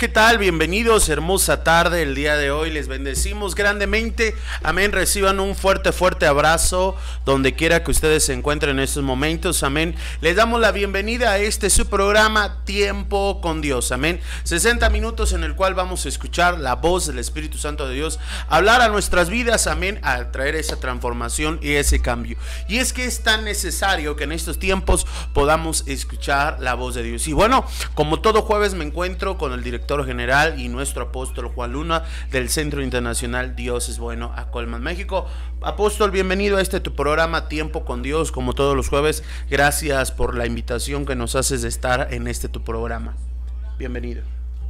¿qué tal? Bienvenidos, hermosa tarde el día de hoy, les bendecimos grandemente, amén, reciban un fuerte abrazo donde quiera que ustedes se encuentren en estos momentos, amén, les damos la bienvenida a este su programa Tiempo con Dios, amén, 60 minutos en el cual vamos a escuchar la voz del Espíritu Santo de Dios, hablar a nuestras vidas, amén, a traer esa transformación y ese cambio, y es que es tan necesario que en estos tiempos podamos escuchar la voz de Dios. Y bueno, como todo jueves me encuentro con el director general y nuestro apóstol Juan Luna del Centro Internacional Dios es Bueno a Colman, México. Apóstol, bienvenido a este tu programa Tiempo con Dios, como todos los jueves. Gracias por la invitación que nos haces de estar en este tu programa. Bienvenido.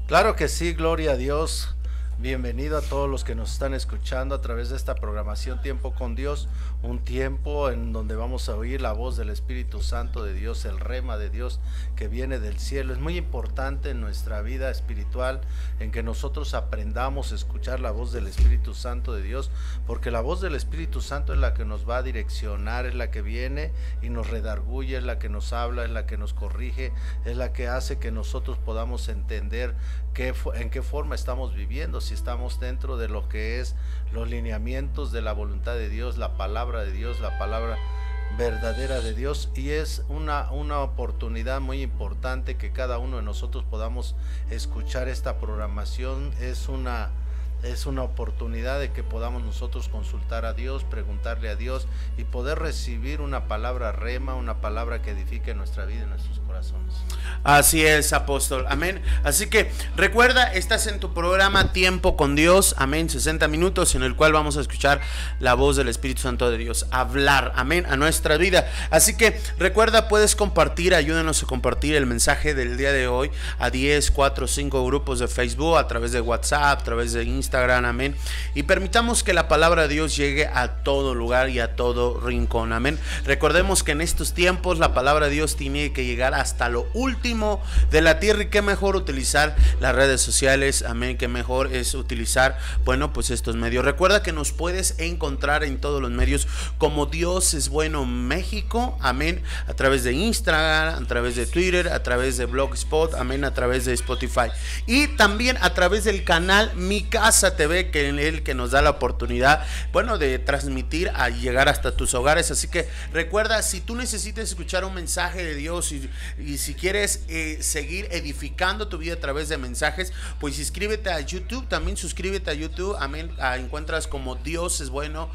Claro que sí, gloria a Dios. Bienvenido a todos los que nos están escuchando a través de esta programación Tiempo con Dios, un tiempo en donde vamos a oír la voz del Espíritu Santo de Dios, el rema de Dios que viene del cielo. Es muy importante en nuestra vida espiritual en que nosotros aprendamos a escuchar la voz del Espíritu Santo de Dios, porque la voz del Espíritu Santo es la que nos va a direccionar, es la que viene y nos redarguye, es la que nos habla, es la que nos corrige, es la que hace que nosotros podamos entender en qué forma estamos viviendo, si estamos dentro de lo que es los lineamientos de la voluntad de Dios, la palabra de Dios, la palabra verdadera de Dios. Y es una oportunidad muy importante que cada uno de nosotros podamos escuchar esta programación. Es una oportunidad de que podamos nosotros consultar a Dios, preguntarle a Dios y poder recibir una palabra rema, una palabra que edifique nuestra vida y nuestros corazones. Así es, apóstol, amén. Así que recuerda, estás en tu programa Tiempo con Dios, amén, 60 minutos en el cual vamos a escuchar la voz del Espíritu Santo de Dios hablar, amén, a nuestra vida. Así que recuerda, puedes compartir, ayúdanos a compartir el mensaje del día de hoy a 10, 4, 5 grupos de Facebook, a través de WhatsApp, a través de Instagram, amén, y permitamos que la palabra de Dios llegue a todo lugar y a todo rincón, amén. Recordemos que en estos tiempos la palabra de Dios tiene que llegar hasta lo último de la tierra, y qué mejor utilizar las redes sociales, amén, qué mejor es utilizar, bueno, pues estos medios. Recuerda que nos puedes encontrar en todos los medios como Dios es Bueno México, amén, a través de Instagram, a través de Twitter, a través de Blogspot, amén, a través de Spotify, y también a través del canal Mi Casa TV, que es el que nos da la oportunidad, bueno, de transmitir a llegar hasta tus hogares. Así que recuerda, si tú necesitas escuchar un mensaje de Dios y si quieres seguir edificando tu vida a través de mensajes, pues inscríbete a YouTube, también suscríbete a YouTube, amén, encuentras como Dios es Bueno,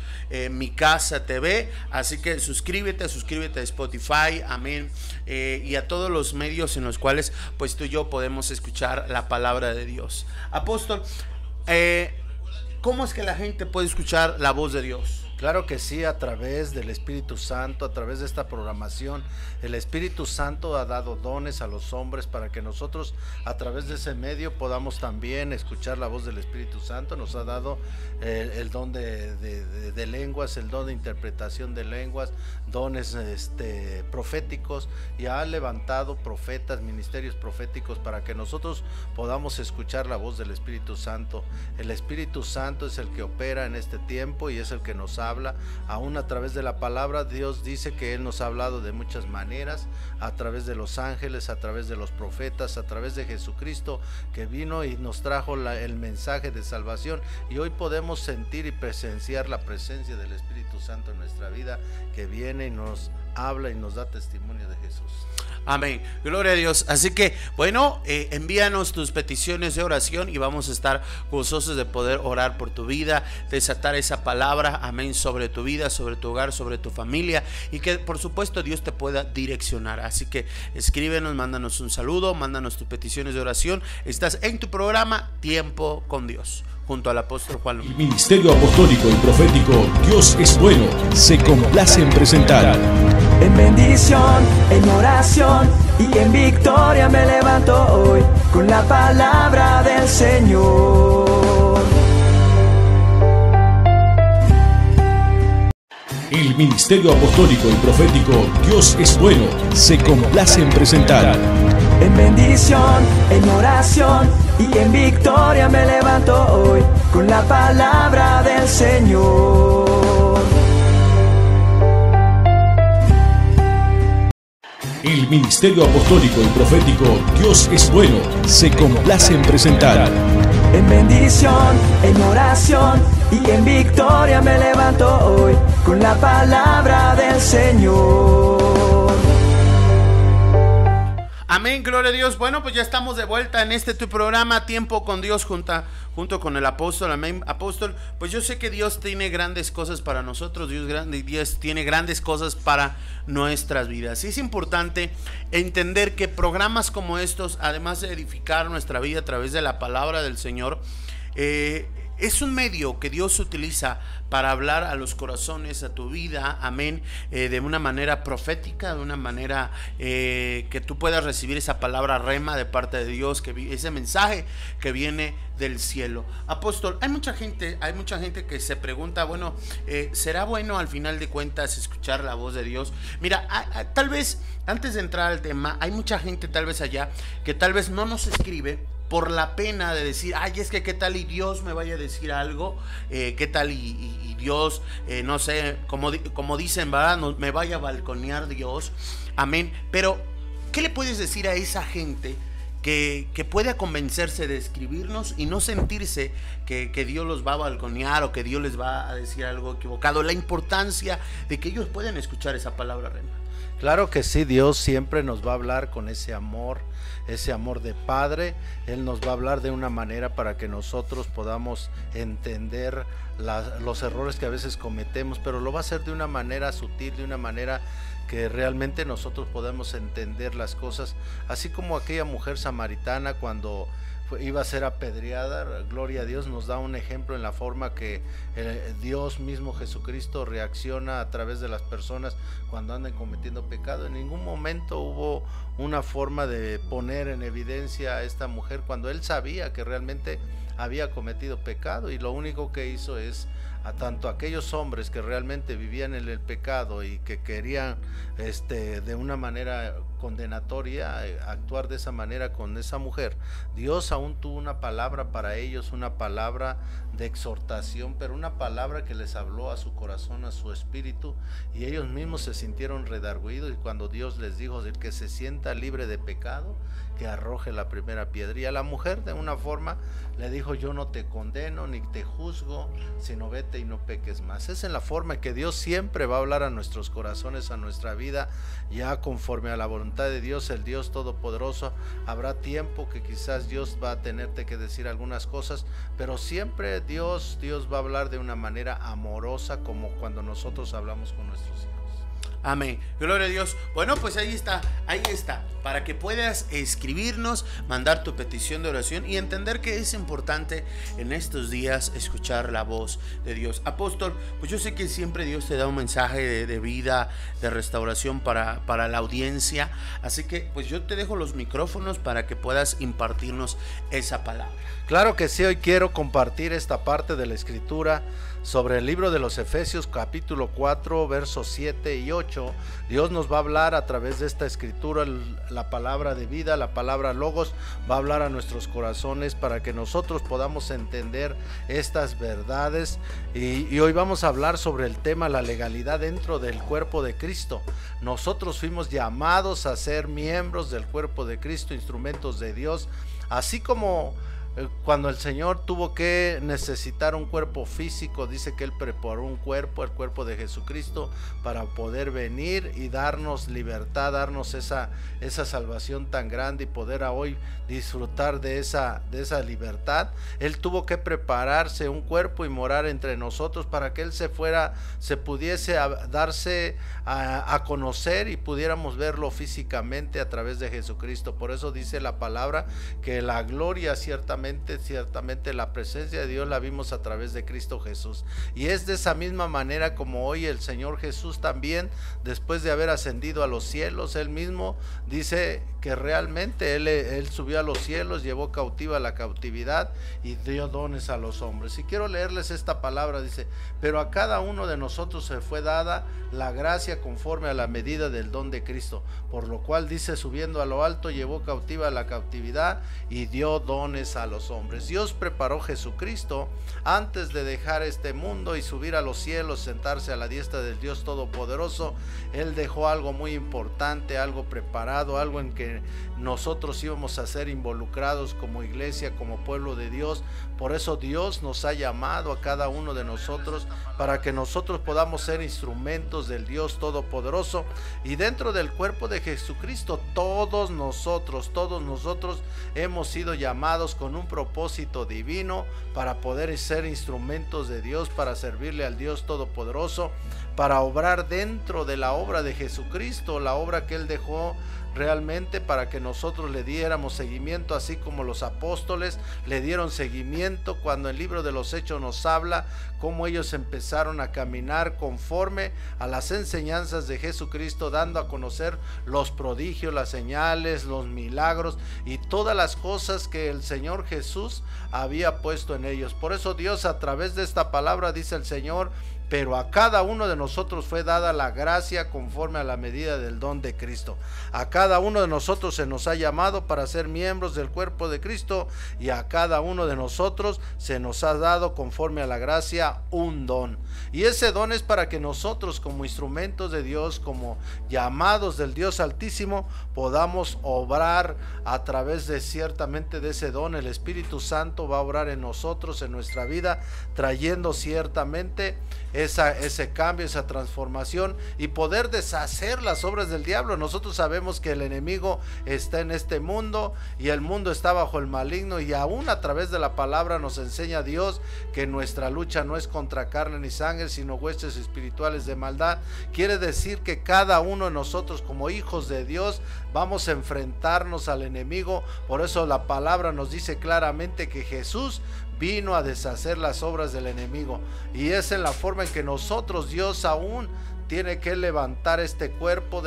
Mi Casa TV, así que suscríbete a Spotify, amén, y a todos los medios en los cuales pues tú y yo podemos escuchar la palabra de Dios. Apóstol, ¿cómo es que la gente puede escuchar la voz de Dios? Claro que sí, a través del Espíritu Santo, a través de esta programación. El Espíritu Santo ha dado dones a los hombres para que nosotros a través de ese medio podamos también escuchar la voz del Espíritu Santo. Nos ha dado el don de lenguas, el don de interpretación de lenguas, dones proféticos, y ha levantado profetas, ministerios proféticos para que nosotros podamos escuchar la voz del Espíritu Santo. El Espíritu Santo es el que opera en este tiempo y es el que nos habla, aún a través de la palabra. Dios dice que Él nos ha hablado de muchas maneras, a través de los ángeles, a través de los profetas, a través de Jesucristo, que vino y nos trajo el mensaje de salvación, y hoy podemos sentir y presenciar la presencia del Espíritu Santo en nuestra vida, que viene y nos habla y nos da testimonio de Jesús. Amén, gloria a Dios. Así que bueno, envíanos tus peticiones de oración y vamos a estar gozosos de poder orar por tu vida, desatar esa palabra, amén, sobre tu vida, sobre tu hogar, sobre tu familia, y que por supuesto Dios te pueda direccionar. Así que escríbenos, mándanos un saludo, mándanos tus peticiones de oración. Estás en tu programa Tiempo con Dios, junto al apóstol Juan Luna. El Ministerio Apostólico y Profético Dios es Bueno se complace en presentar. En bendición, en oración y en victoria me levanto hoy con la palabra del Señor. El Ministerio Apostólico y Profético Dios es Bueno se complace en presentar. En bendición, en oración y en victoria me levanto hoy con la palabra del Señor. El Ministerio Apostólico y Profético Dios es Bueno se complace en presentar. En bendición, en oración y en victoria me levanto hoy con la palabra del Señor. Amén, gloria a Dios. Bueno, pues ya estamos de vuelta en tu programa Tiempo con Dios junto con el apóstol. Amén, apóstol. Pues yo sé que Dios tiene grandes cosas para nosotros. Dios tiene grandes cosas para nuestras vidas. Y es importante entender que programas como estos, además de edificar nuestra vida a través de la palabra del Señor, es un medio que Dios utiliza para hablar a los corazones, a tu vida, amén, de una manera profética, de una manera que tú puedas recibir esa palabra rema de parte de Dios, ese mensaje que viene del cielo. Apóstol, hay mucha gente que se pregunta, bueno, ¿será bueno al final de cuentas escuchar la voz de Dios? Mira, tal vez antes de entrar al tema, hay mucha gente tal vez allá que tal vez no nos escribe por la pena de decir, ay, es que qué tal y Dios me vaya a decir algo, qué tal y Dios, no sé, como dicen, ¿verdad? No, me vaya a balconear Dios, amén. Pero, ¿qué le puedes decir a esa gente que pueda convencerse de escribirnos y no sentirse que Dios los va a balconear o que Dios les va a decir algo equivocado? La importancia de que ellos puedan escuchar esa palabra rema. Claro que sí, Dios siempre nos va a hablar con ese amor de Padre. Él nos va a hablar de una manera para que nosotros podamos entender los errores que a veces cometemos, pero lo va a hacer de una manera sutil, de una manera que realmente nosotros podamos entender las cosas, así como aquella mujer samaritana cuando iba a ser apedreada. Gloria a Dios, nos da un ejemplo en la forma que Dios mismo, Jesucristo, reacciona a través de las personas cuando andan cometiendo pecado. En ningún momento hubo una forma de poner en evidencia a esta mujer cuando él sabía que realmente había cometido pecado, y lo único que hizo es a tanto aquellos hombres que realmente vivían en el pecado y que querían de una manera condenatoria actuar de esa manera con esa mujer. Dios aún tuvo una palabra para ellos, una palabra de exhortación, pero una palabra que les habló a su corazón, a su espíritu, y ellos mismos se sintieron redarguidos. Y cuando Dios les dijo, el que se sienta libre de pecado, que arroje la primera piedra. Y a la mujer de una forma le dijo, yo no te condeno ni te juzgo, sino vete y no peques más. Es en la forma en que Dios siempre va a hablar a nuestros corazones, a nuestra vida, ya conforme a la voluntad de Dios, el Dios Todopoderoso. Habrá tiempo que quizás Dios va a tenerte que decir algunas cosas, pero siempre Dios va a hablar de una manera amorosa, como cuando nosotros hablamos con nuestros hijos. Amén, gloria a Dios. Bueno, pues ahí está, para que puedas escribirnos, mandar tu petición de oración y entender que es importante en estos días escuchar la voz de Dios. Apóstol, pues yo sé que siempre Dios te da un mensaje de vida, de restauración para la audiencia, así que pues yo te dejo los micrófonos para que puedas impartirnos esa palabra. Claro que sí, hoy quiero compartir esta parte de la escritura sobre el libro de los Efesios, capítulo 4, versos 7 y 8. Dios nos va a hablar a través de esta escritura, la palabra de vida, la palabra logos, va a hablar a nuestros corazones para que nosotros podamos entender estas verdades. Y hoy vamos a hablar sobre el tema, la legalidad dentro del cuerpo de Cristo. Nosotros fuimos llamados a ser miembros del cuerpo de Cristo, instrumentos de Dios, así como cuando el Señor tuvo que necesitar un cuerpo físico, dice que Él preparó un cuerpo, el cuerpo de Jesucristo, para poder venir y darnos libertad, darnos esa salvación tan grande y poder hoy disfrutar de esa libertad. Él tuvo que prepararse un cuerpo y morar entre nosotros para que Él se pudiese darse a conocer y pudiéramos verlo físicamente a través de Jesucristo. Por eso dice la palabra que la gloria ciertamente la presencia de Dios la vimos a través de Cristo Jesús. Y es de esa misma manera como hoy el Señor Jesús también, después de haber ascendido a los cielos, Él mismo dice que realmente él subió a los cielos, llevó cautiva la cautividad y dio dones a los hombres. Y quiero leerles esta palabra, dice: pero a cada uno de nosotros se fue dada la gracia conforme a la medida del don de Cristo, por lo cual dice: subiendo a lo alto, llevó cautiva la cautividad y dio dones a los hombres. Dios preparó Jesucristo antes de dejar este mundo y subir a los cielos, sentarse a la diestra del Dios Todopoderoso. Él dejó algo muy importante, algo preparado, algo en que nosotros íbamos a ser involucrados como iglesia, como pueblo de Dios. Por eso Dios nos ha llamado a cada uno de nosotros para que nosotros podamos ser instrumentos del Dios Todopoderoso. Y dentro del cuerpo de Jesucristo, todos nosotros hemos sido llamados con un propósito divino para poder ser instrumentos de Dios, para servirle al Dios Todopoderoso, para obrar dentro de la obra de Jesucristo, la obra que Él dejó realmente para que nosotros le diéramos seguimiento, así como los apóstoles le dieron seguimiento cuando el libro de los Hechos nos habla cómo ellos empezaron a caminar conforme a las enseñanzas de Jesucristo, dando a conocer los prodigios, las señales, los milagros y todas las cosas que el Señor Jesús había puesto en ellos. Por eso Dios, a través de esta palabra, dice el Señor: pero a cada uno de nosotros fue dada la gracia conforme a la medida del don de Cristo. A cada uno de nosotros se nos ha llamado para ser miembros del cuerpo de Cristo, y a cada uno de nosotros se nos ha dado conforme a la gracia un don. Y ese don es para que nosotros, como instrumentos de Dios, como llamados del Dios Altísimo, podamos obrar a través de ciertamente de ese don. El Espíritu Santo va a obrar en nosotros, en nuestra vida, trayendo ciertamente ese cambio, esa transformación, y poder deshacer las obras del diablo. Nosotros sabemos que el enemigo está en este mundo y el mundo está bajo el maligno, y aún a través de la palabra nos enseña Dios que nuestra lucha no es contra carne ni sangre, sino huestes espirituales de maldad. Quiere decir que cada uno de nosotros, como hijos de Dios, vamos a enfrentarnos al enemigo. Por eso la palabra nos dice claramente que Jesús vino a deshacer las obras del enemigo, y es en la forma en que nosotros, Dios aún tiene que levantar este cuerpo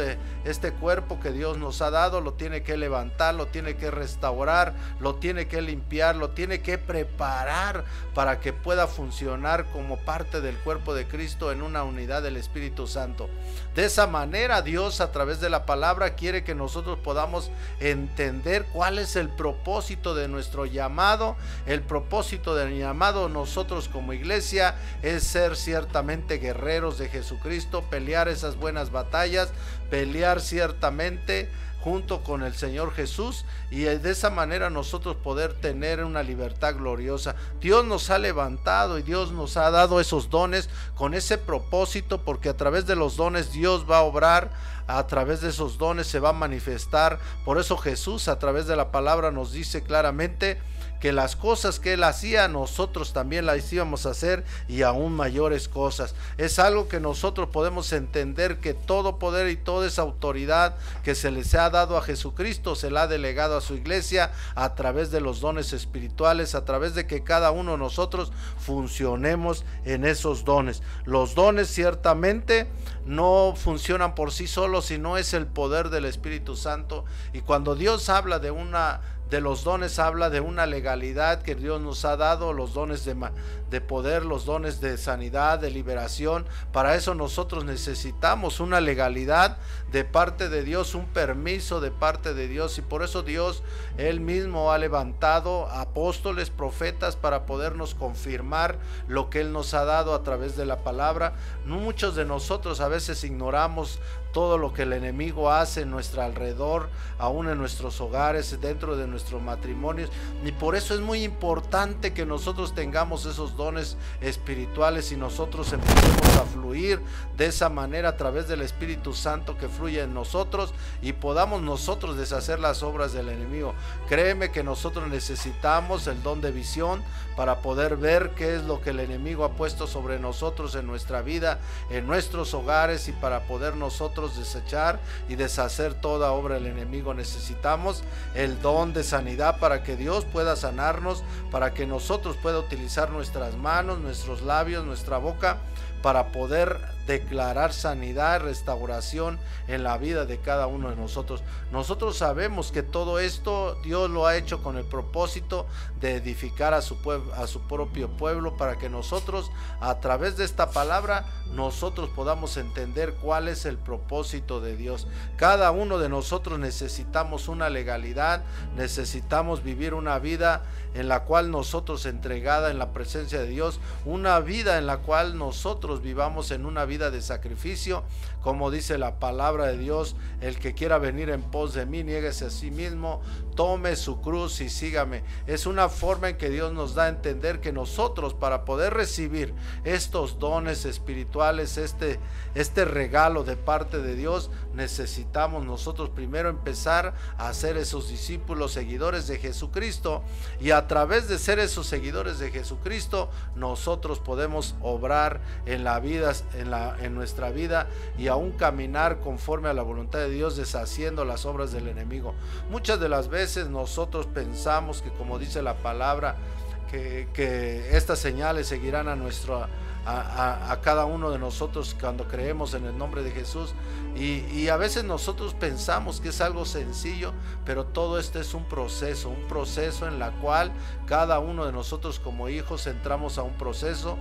que Dios nos ha dado, lo tiene que levantar, lo tiene que restaurar, lo tiene que limpiar, lo tiene que preparar para que pueda funcionar como parte del cuerpo de Cristo en una unidad del Espíritu Santo. De esa manera Dios, a través de la palabra, quiere que nosotros podamos entender cuál es el propósito de nuestro llamado. El propósito del llamado nosotros como iglesia es ser ciertamente guerreros de Jesucristo, pelear esas buenas batallas, pelear ciertamente junto con el Señor Jesús, y de esa manera nosotros poder tener una libertad gloriosa. Dios nos ha levantado y Dios nos ha dado esos dones con ese propósito, porque a través de los dones Dios va a obrar, a través de esos dones se va a manifestar. Por eso Jesús, a través de la palabra, nos dice claramente que las cosas que Él hacía, nosotros también las íbamos a hacer, y aún mayores cosas. Es algo que nosotros podemos entender, que todo poder y toda esa autoridad que se les ha dado a Jesucristo, se la ha delegado a su iglesia a través de los dones espirituales, a través de que cada uno de nosotros funcionemos en esos dones. Los dones ciertamente no funcionan por sí solos, sino es el poder del Espíritu Santo. Y cuando Dios habla de los dones, habla de una legalidad que Dios nos ha dado, los dones de poder, los dones de sanidad, de liberación. Para eso nosotros necesitamos una legalidad de parte de Dios, un permiso de parte de Dios, y por eso Dios Él mismo ha levantado apóstoles, profetas, para podernos confirmar lo que Él nos ha dado a través de la palabra. Muchos de nosotros a veces ignoramos todo lo que el enemigo hace en nuestro alrededor, aún en nuestros hogares, dentro de nuestros matrimonios, y por eso es muy importante que nosotros tengamos esos dones espirituales y nosotros empecemos a fluir de esa manera a través del Espíritu Santo que fluye en nosotros, y podamos nosotros deshacer las obras del enemigo. Créeme que nosotros necesitamos el don de visión para poder ver qué es lo que el enemigo ha puesto sobre nosotros en nuestra vida, en nuestros hogares, y para poder nosotros desechar y deshacer toda obra del enemigo. Necesitamos el don de sanidad para que Dios pueda sanarnos, para que nosotros pueda utilizar nuestras manos, nuestros labios, nuestra boca, para poder declarar sanidad, restauración en la vida de cada uno de nosotros. Nosotros sabemos que todo esto Dios lo ha hecho con el propósito de edificar a su propio pueblo, para que nosotros, a través de esta palabra, nosotros podamos entender cuál es el propósito de Dios. Cada uno de nosotros necesitamos una legalidad, necesitamos vivir una vida en la cual nosotros, entregada en la presencia de Dios, una vida en la cual nosotros vivamos en una vida de sacrificio, como dice la palabra de Dios: el que quiera venir en pos de mí, niéguese a sí mismo, tome su cruz y sígame. Es una forma en que Dios nos da a entender que nosotros, para poder recibir estos dones espirituales, este regalo de parte de Dios, necesitamos nosotros primero empezar a ser esos discípulos, seguidores de Jesucristo, y a través de ser esos seguidores de Jesucristo, nosotros podemos obrar en la vida, en nuestra vida, y aún caminar conforme a la voluntad de Dios, deshaciendo las obras del enemigo. Muchas de las veces nosotros pensamos que, como dice la palabra, que estas señales seguirán a cada uno de nosotros cuando creemos en el nombre de Jesús, y a veces nosotros pensamos que es algo sencillo, pero todo esto es un proceso en la cual cada uno de nosotros como hijos entramos a un proceso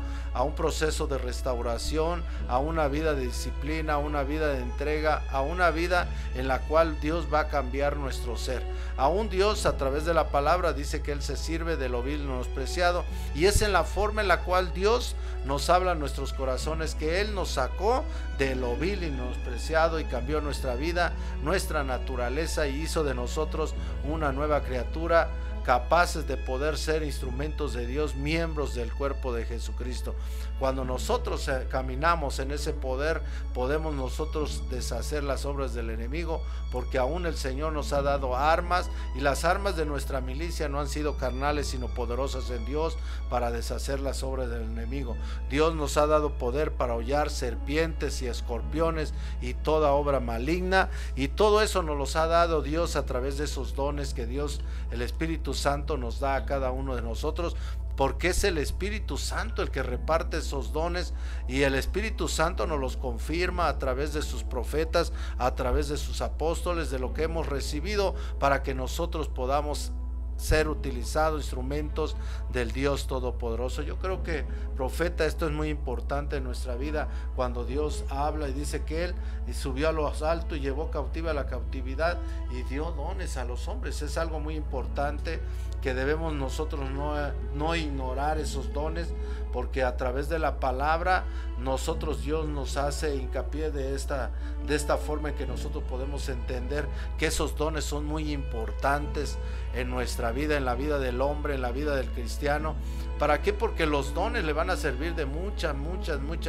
de restauración, a una vida de disciplina, a una vida de entrega, a una vida en la cual Dios va a cambiar nuestro ser. Aún Dios, a través de la palabra, dice que Él se sirve de lo vil y menospreciado, y es en la forma en la cual Dios nos habla en nuestros corazones, que Él nos sacó de lo vil y menospreciado y cambió nuestra vida, nuestra naturaleza, y hizo de nosotros una nueva criatura, capaces de poder ser instrumentos de Dios, miembros del cuerpo de Jesucristo. Cuando nosotros caminamos en ese poder, podemos nosotros deshacer las obras del enemigo, porque aún el Señor nos ha dado armas, y las armas de nuestra milicia no han sido carnales, sino poderosas en Dios para deshacer las obras del enemigo. Dios nos ha dado poder para hollar serpientes y escorpiones y toda obra maligna, y todo eso nos los ha dado Dios a través de esos dones que Dios, el Espíritu Santo, nos da a cada uno de nosotros, porque es el Espíritu Santo el que reparte esos dones, y el Espíritu Santo nos los confirma a través de sus profetas, a través de sus apóstoles, de lo que hemos recibido, para que nosotros podamos ser utilizados, instrumentos del Dios Todopoderoso. Yo creo que, profeta, esto es muy importante en nuestra vida, cuando Dios habla y dice que Él subió a lo alto y llevó cautiva la cautividad y dio dones a los hombres. Es algo muy importante que debemos nosotros no ignorar esos dones, porque a través de la palabra nosotros, Dios nos hace hincapié de esta forma en que nosotros podemos entender que esos dones son muy importantes en nuestra vida, en la vida del hombre, en la vida del cristiano. ¿Para qué? Porque los dones le van a servir de mucha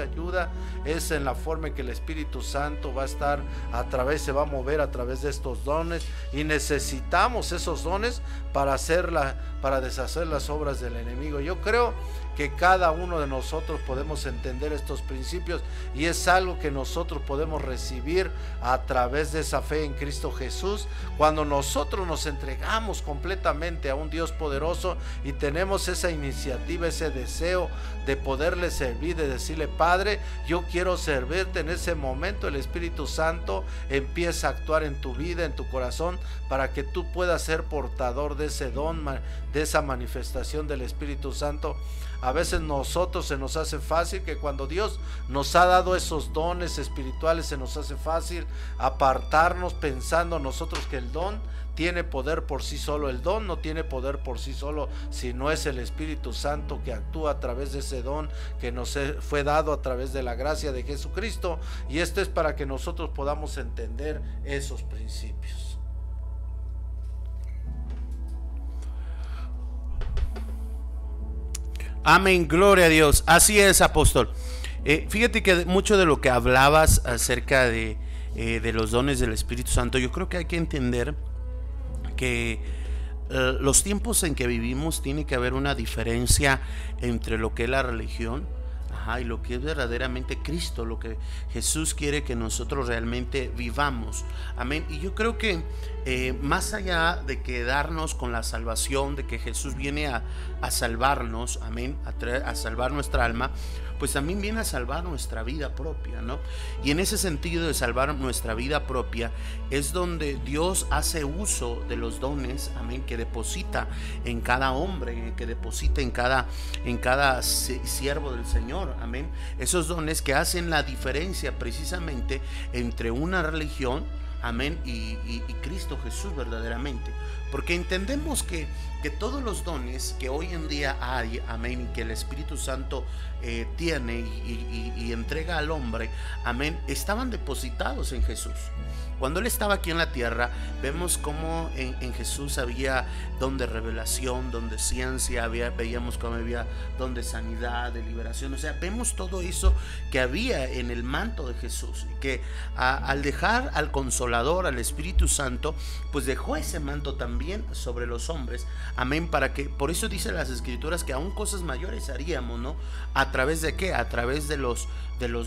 ayuda. Es en la forma en que el Espíritu Santo va a estar se va a mover a través de estos dones, y necesitamos esos dones para deshacer las obras del enemigo. Yo creo que cada uno de nosotros podemos entender estos principios, y es algo que nosotros podemos recibir a través de esa fe en Cristo Jesús, cuando nosotros nos entregamos completamente a un Dios poderoso y tenemos esa iniciativa, ese deseo de poderle servir, de decirle: Padre, yo quiero servirte. En ese momento el Espíritu Santo empieza a actuar en tu vida, en tu corazón, para que tú puedas ser portador de ese don, de esa manifestación del Espíritu Santo. A veces nosotros se nos hace fácil, que cuando Dios nos ha dado esos dones espirituales, se nos hace fácil apartarnos, pensando nosotros que el don tiene poder por sí solo. El don no tiene poder por sí solo, sino es el Espíritu Santo que actúa a través de ese don que nos fue dado a través de la gracia de Jesucristo, y esto es para que nosotros podamos entender esos principios. Amén, gloria a Dios. Así es, apóstol. Fíjate que mucho de lo que hablabas acerca de los dones del Espíritu Santo, yo creo que hay que entender que los tiempos en que vivimos, tiene que haber una diferencia entre lo que es la religión y lo que es verdaderamente Cristo, lo que Jesús quiere que nosotros realmente vivamos. Amén. Y yo creo que más allá de quedarnos con la salvación, de que Jesús viene a salvarnos, amén, a salvar nuestra alma, pues también viene a salvar nuestra vida propia, ¿no? Y en ese sentido de salvar nuestra vida propia es donde Dios hace uso de los dones, amén, que deposita en cada hombre, que deposita en cada siervo del Señor, amén. Esos dones que hacen la diferencia precisamente entre una religión, amén, y Cristo Jesús verdaderamente. Porque entendemos que todos los dones que hoy en día hay, amén, y que el Espíritu Santo tiene y entrega al hombre, amén, estaban depositados en Jesús. Cuando Él estaba aquí en la tierra, vemos cómo en Jesús había don de revelación, don de ciencia, veíamos cómo había don de sanidad, de liberación. O sea, vemos todo eso que había en el manto de Jesús. Y que al dejar al Consolador, al Espíritu Santo, pues dejó ese manto también sobre los hombres. Amén, para que, por eso dice las Escrituras que aún cosas mayores haríamos, ¿no? ¿A través de qué? A través de los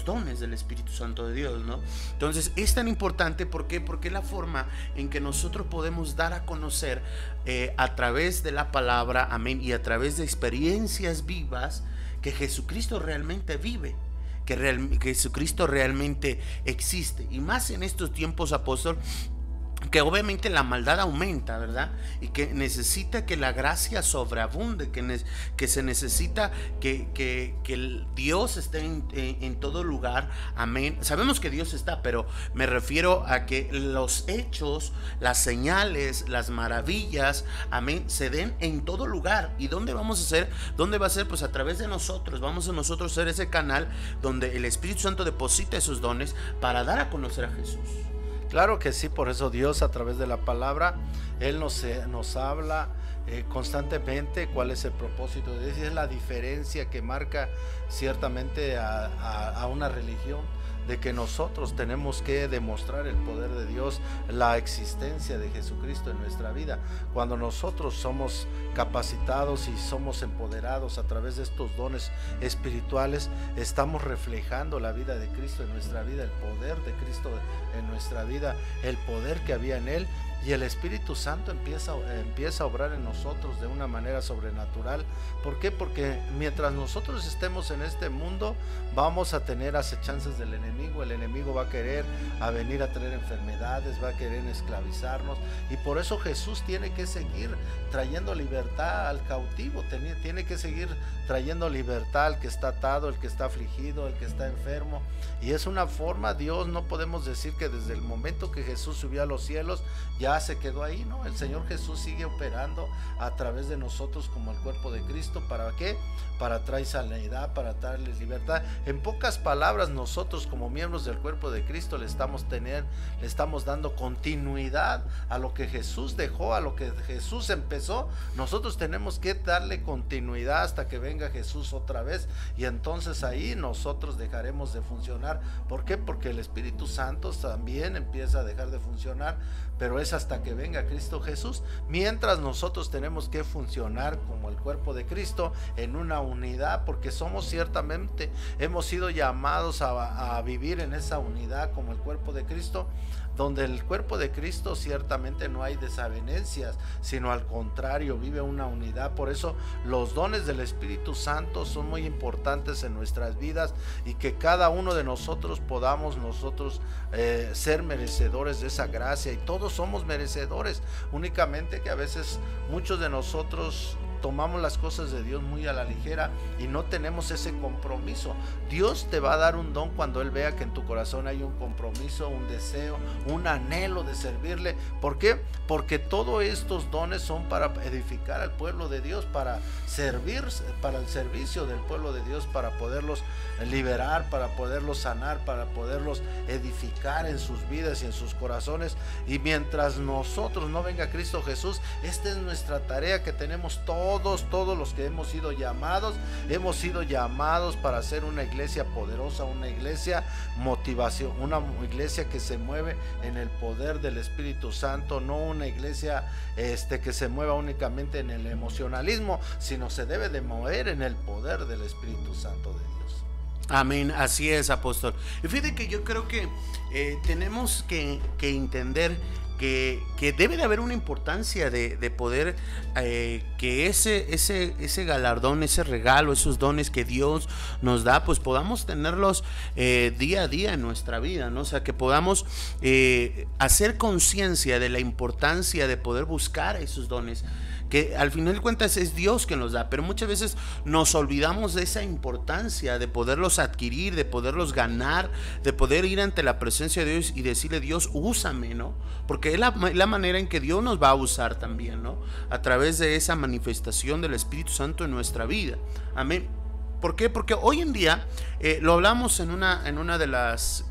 dones del Espíritu Santo de Dios, ¿no? Entonces es tan importante, ¿por qué? Porque es la forma en que nosotros podemos dar a conocer a través de la palabra, amén, y a través de experiencias vivas, que Jesucristo realmente vive, que Jesucristo realmente existe. Y más en estos tiempos, apóstol, que obviamente la maldad aumenta, ¿verdad? Y que necesita que la gracia sobreabunde, que se necesita que el Dios esté en todo lugar, amén. Sabemos que Dios está, pero me refiero a que los hechos, las señales, las maravillas, amén, se den en todo lugar. ¿Y dónde vamos a hacer? ¿Dónde va a ser? Pues a través de nosotros. Vamos a nosotros ser ese canal donde el Espíritu Santo deposita esos dones para dar a conocer a Jesús. Claro que sí, por eso Dios a través de la palabra, Él nos habla constantemente cuál es el propósito de Dios. Es la diferencia que marca ciertamente a una religión, de que nosotros tenemos que demostrar el poder de Dios, la existencia de Jesucristo en nuestra vida. Cuando nosotros somos capacitados y somos empoderados a través de estos dones espirituales, estamos reflejando la vida de Cristo en nuestra vida, el poder de Cristo en nuestra vida, el poder que había en Él. Y el Espíritu Santo empieza a obrar en nosotros de una manera sobrenatural. ¿Por qué? Porque mientras nosotros estemos en este mundo, vamos a tener acechanzas del enemigo. El enemigo va a querer venir a traer enfermedades, va a querer esclavizarnos. Y por eso Jesús tiene que seguir trayendo libertad al cautivo, tiene que seguir trayendo libertad al que está atado, el que está afligido, el que está enfermo. Y es una forma, Dios, no podemos decir que desde el momento que Jesús subió a los cielos ya se quedó ahí, ¿no? El Señor Jesús sigue operando a través de nosotros como el cuerpo de Cristo. ¿Para qué? Para traer sanidad, para traerles libertad. En pocas palabras, nosotros como miembros del cuerpo de Cristo le estamos dando continuidad a lo que Jesús dejó, a lo que Jesús empezó. Nosotros tenemos que darle continuidad hasta que venga Jesús otra vez, y entonces ahí nosotros dejaremos de funcionar. ¿Por qué? Porque el Espíritu Santo también empieza a dejar de funcionar, pero es hasta que venga Cristo Jesús. Mientras nosotros tenemos que funcionar como el cuerpo de Cristo en una unidad, porque somos ciertamente, hemos sido llamados a vivir en esa unidad como el cuerpo de Cristo, donde el cuerpo de Cristo ciertamente no hay desavenencias, sino al contrario, vive una unidad. Por eso los dones del Espíritu Santo son muy importantes en nuestras vidas, y que cada uno de nosotros podamos ser merecedores de esa gracia. Y todos somos merecedores, únicamente que a veces muchos de nosotros tomamos las cosas de Dios muy a la ligera y no tenemos ese compromiso. Dios te va a dar un don cuando Él vea que en tu corazón hay un compromiso, un deseo, un anhelo de servirle. ¿Por qué? Porque todos estos dones son para edificar al pueblo de Dios, para servir, para el servicio del pueblo de Dios, para poderlos liberar, para poderlos sanar, para poderlos edificar en sus vidas y en sus corazones. Y mientras nosotros no venga Cristo Jesús, esta es nuestra tarea que tenemos todos los que hemos sido llamados para ser una iglesia poderosa, una iglesia motivación, una iglesia que se mueve en el poder del Espíritu Santo, no una iglesia que se mueva únicamente en el emocionalismo, sino se debe de mover en el poder del Espíritu Santo de Dios. Amén, así es, apóstol. Y fíjate que yo creo que tenemos que entender que debe de haber una importancia de poder que ese galardón, ese regalo, esos dones que Dios nos da, pues podamos tenerlos día a día en nuestra vida, ¿no? O sea, que podamos hacer conciencia de la importancia de poder buscar esos dones, que al final de cuentas es Dios quien los da, pero muchas veces nos olvidamos de esa importancia de poderlos adquirir, de poderlos ganar, de poder ir ante la presencia de Dios y decirle: Dios, úsame, ¿no? Porque es la manera en que Dios nos va a usar también, ¿no? A través de esa manifestación del Espíritu Santo en nuestra vida. Amén. ¿Por qué? Porque hoy en día, lo hablamos en una de las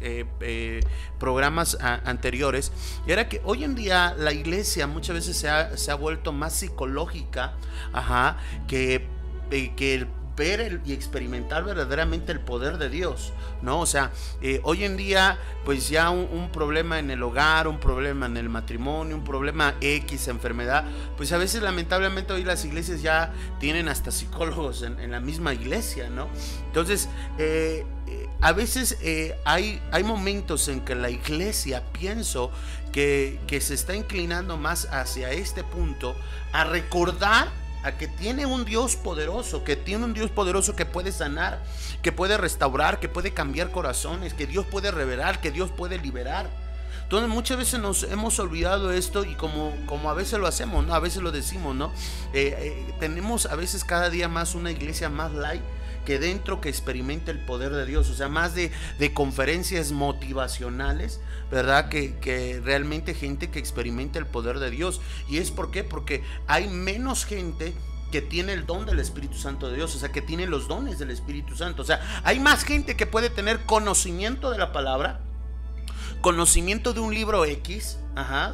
programas anteriores, y era que hoy en día la iglesia muchas veces se ha vuelto más psicológica, que el ver y experimentar verdaderamente el poder de Dios, ¿no? O sea, hoy en día, pues ya un problema en el hogar, un problema en el matrimonio, un problema X, enfermedad, pues a veces lamentablemente hoy las iglesias ya tienen hasta psicólogos en la misma iglesia, ¿no? Entonces, a veces hay momentos en que la iglesia, pienso que se está inclinando más hacia este punto, a recordar a que tiene un Dios poderoso, que puede sanar, que puede restaurar, que puede cambiar corazones, que Dios puede revelar, que Dios puede liberar. Entonces muchas veces nos hemos olvidado esto, y como a veces lo hacemos, ¿no? A veces lo decimos, ¿no? Tenemos a veces cada día más una iglesia más light que dentro, que experimente el poder de Dios, o sea, más de conferencias motivacionales, ¿verdad? Que realmente gente que experimente el poder de Dios. ¿Y es por qué? Porque hay menos gente que tiene el don del Espíritu Santo de Dios, o sea, que tiene los dones del Espíritu Santo. O sea, hay más gente que puede tener conocimiento de la palabra, conocimiento de un libro X,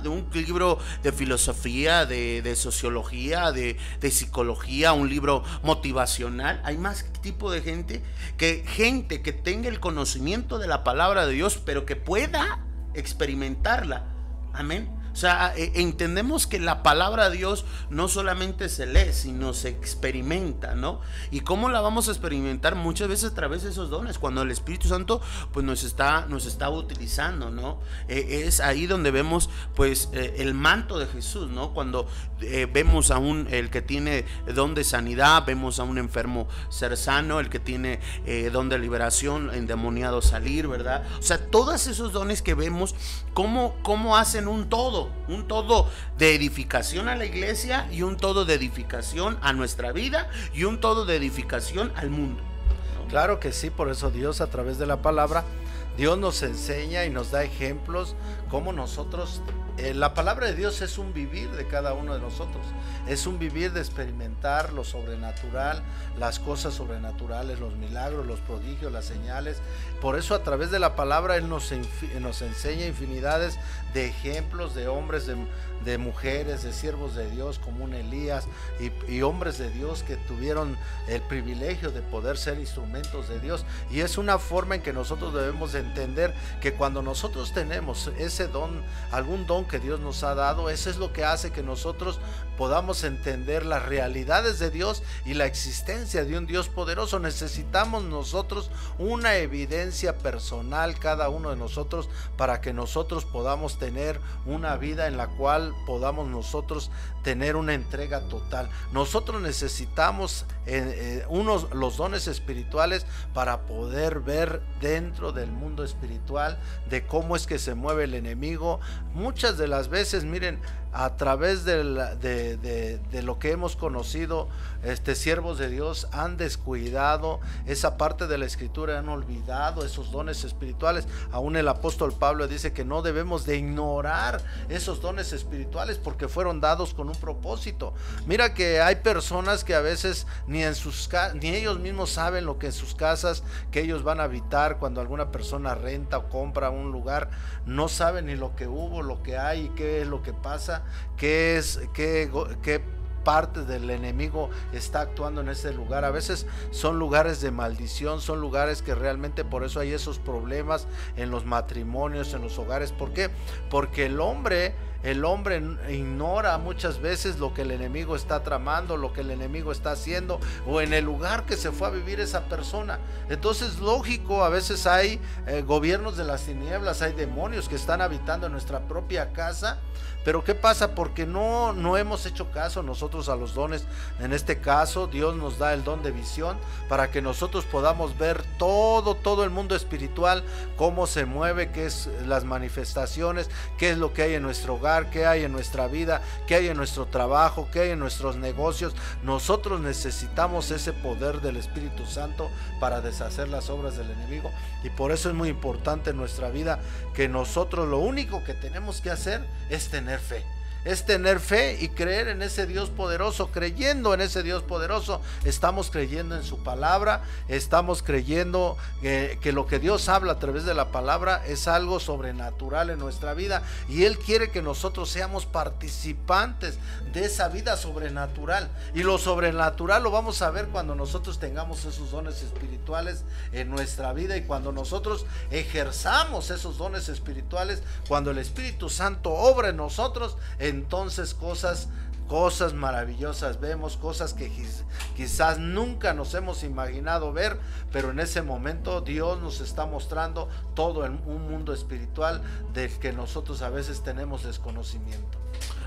de un libro de filosofía, de sociología, de psicología, un libro motivacional. Hay más tipo de gente que tenga el conocimiento de la palabra de Dios, pero que pueda experimentarla. Amén. O sea, entendemos que la palabra de Dios no solamente se lee, sino se experimenta, ¿no? ¿Y cómo la vamos a experimentar? Muchas veces a través de esos dones, cuando el Espíritu Santo pues nos está utilizando, ¿no? Es ahí donde vemos pues el manto de Jesús, ¿no? Cuando vemos a el que tiene don de sanidad, vemos a un enfermo ser sano, el que tiene don de liberación, endemoniado salir, ¿verdad? O sea, todos esos dones que vemos, cómo hacen un todo de edificación a la iglesia, y un todo de edificación a nuestra vida, y un todo de edificación al mundo, ¿no? Claro que sí, por eso Dios, a través de la palabra, Dios nos enseña y nos da ejemplos cómo nosotros, la palabra de Dios es un vivir de cada uno de nosotros, es un vivir de experimentar lo sobrenatural, las cosas sobrenaturales, los milagros, los prodigios, las señales. Por eso a través de la palabra Él nos enseña infinidades de ejemplos de hombres, de mujeres, de siervos de Dios como un Elías, y hombres de Dios que tuvieron el privilegio de poder ser instrumentos de Dios. Y es una forma en que nosotros debemos de entender que cuando nosotros tenemos ese don, algún don que Dios nos ha dado, eso es lo que hace que nosotros podamos entender las realidades de Dios y la existencia de un Dios poderoso. Necesitamos nosotros una evidencia personal, cada uno de nosotros, para que nosotros podamos tener una vida en la cual podamos nosotros tener una entrega total. Nosotros necesitamos los dones espirituales para poder ver dentro del mundo espiritual de cómo es que se mueve el enemigo. Muchas de las veces, miren, a través de lo que hemos conocido, siervos de Dios han descuidado esa parte de la escritura, han olvidado esos dones espirituales. Aún el apóstol Pablo dice que no debemos de ignorar esos dones espirituales, porque fueron dados con un propósito. Mira que hay personas que a veces ni ellos mismos saben lo que en sus casas que ellos van a habitar, cuando alguna persona renta o compra un lugar, no saben ni lo que hubo, lo que hay, qué es lo que pasa, qué parte del enemigo está actuando en ese lugar. A veces son lugares de maldición, son lugares que realmente, por eso hay esos problemas en los matrimonios, en los hogares. ¿Por qué? Porque el hombre el hombre ignora muchas veces lo que el enemigo está tramando, lo que el enemigo está haciendo, o en el lugar que se fue a vivir esa persona. Entonces, lógico, a veces hay gobiernos de las tinieblas, hay demonios que están habitando en nuestra propia casa. Pero ¿qué pasa? Porque no hemos hecho caso nosotros a los dones. En este caso, Dios nos da el don de visión para que nosotros podamos ver todo el mundo espiritual, cómo se mueve, qué es las manifestaciones, qué es lo que hay en nuestro hogar, qué hay en nuestra vida, qué hay en nuestro trabajo, qué hay en nuestros negocios. Nosotros necesitamos ese poder del Espíritu Santo para deshacer las obras del enemigo, y por eso es muy importante en nuestra vida que nosotros lo único que tenemos que hacer es tener fe. Es tener fe y creer en ese Dios poderoso. Creyendo en ese Dios poderoso, estamos creyendo en su palabra, estamos creyendo que lo que Dios habla a través de la palabra es algo sobrenatural en nuestra vida, y Él quiere que nosotros seamos participantes de esa vida sobrenatural. Y lo sobrenatural lo vamos a ver cuando nosotros tengamos esos dones espirituales en nuestra vida, y cuando nosotros ejerzamos esos dones espirituales, cuando el Espíritu Santo obra en nosotros, entonces cosas maravillosas vemos, cosas que quizás nunca nos hemos imaginado ver, pero en ese momento Dios nos está mostrando todo en un mundo espiritual del que nosotros a veces tenemos desconocimiento.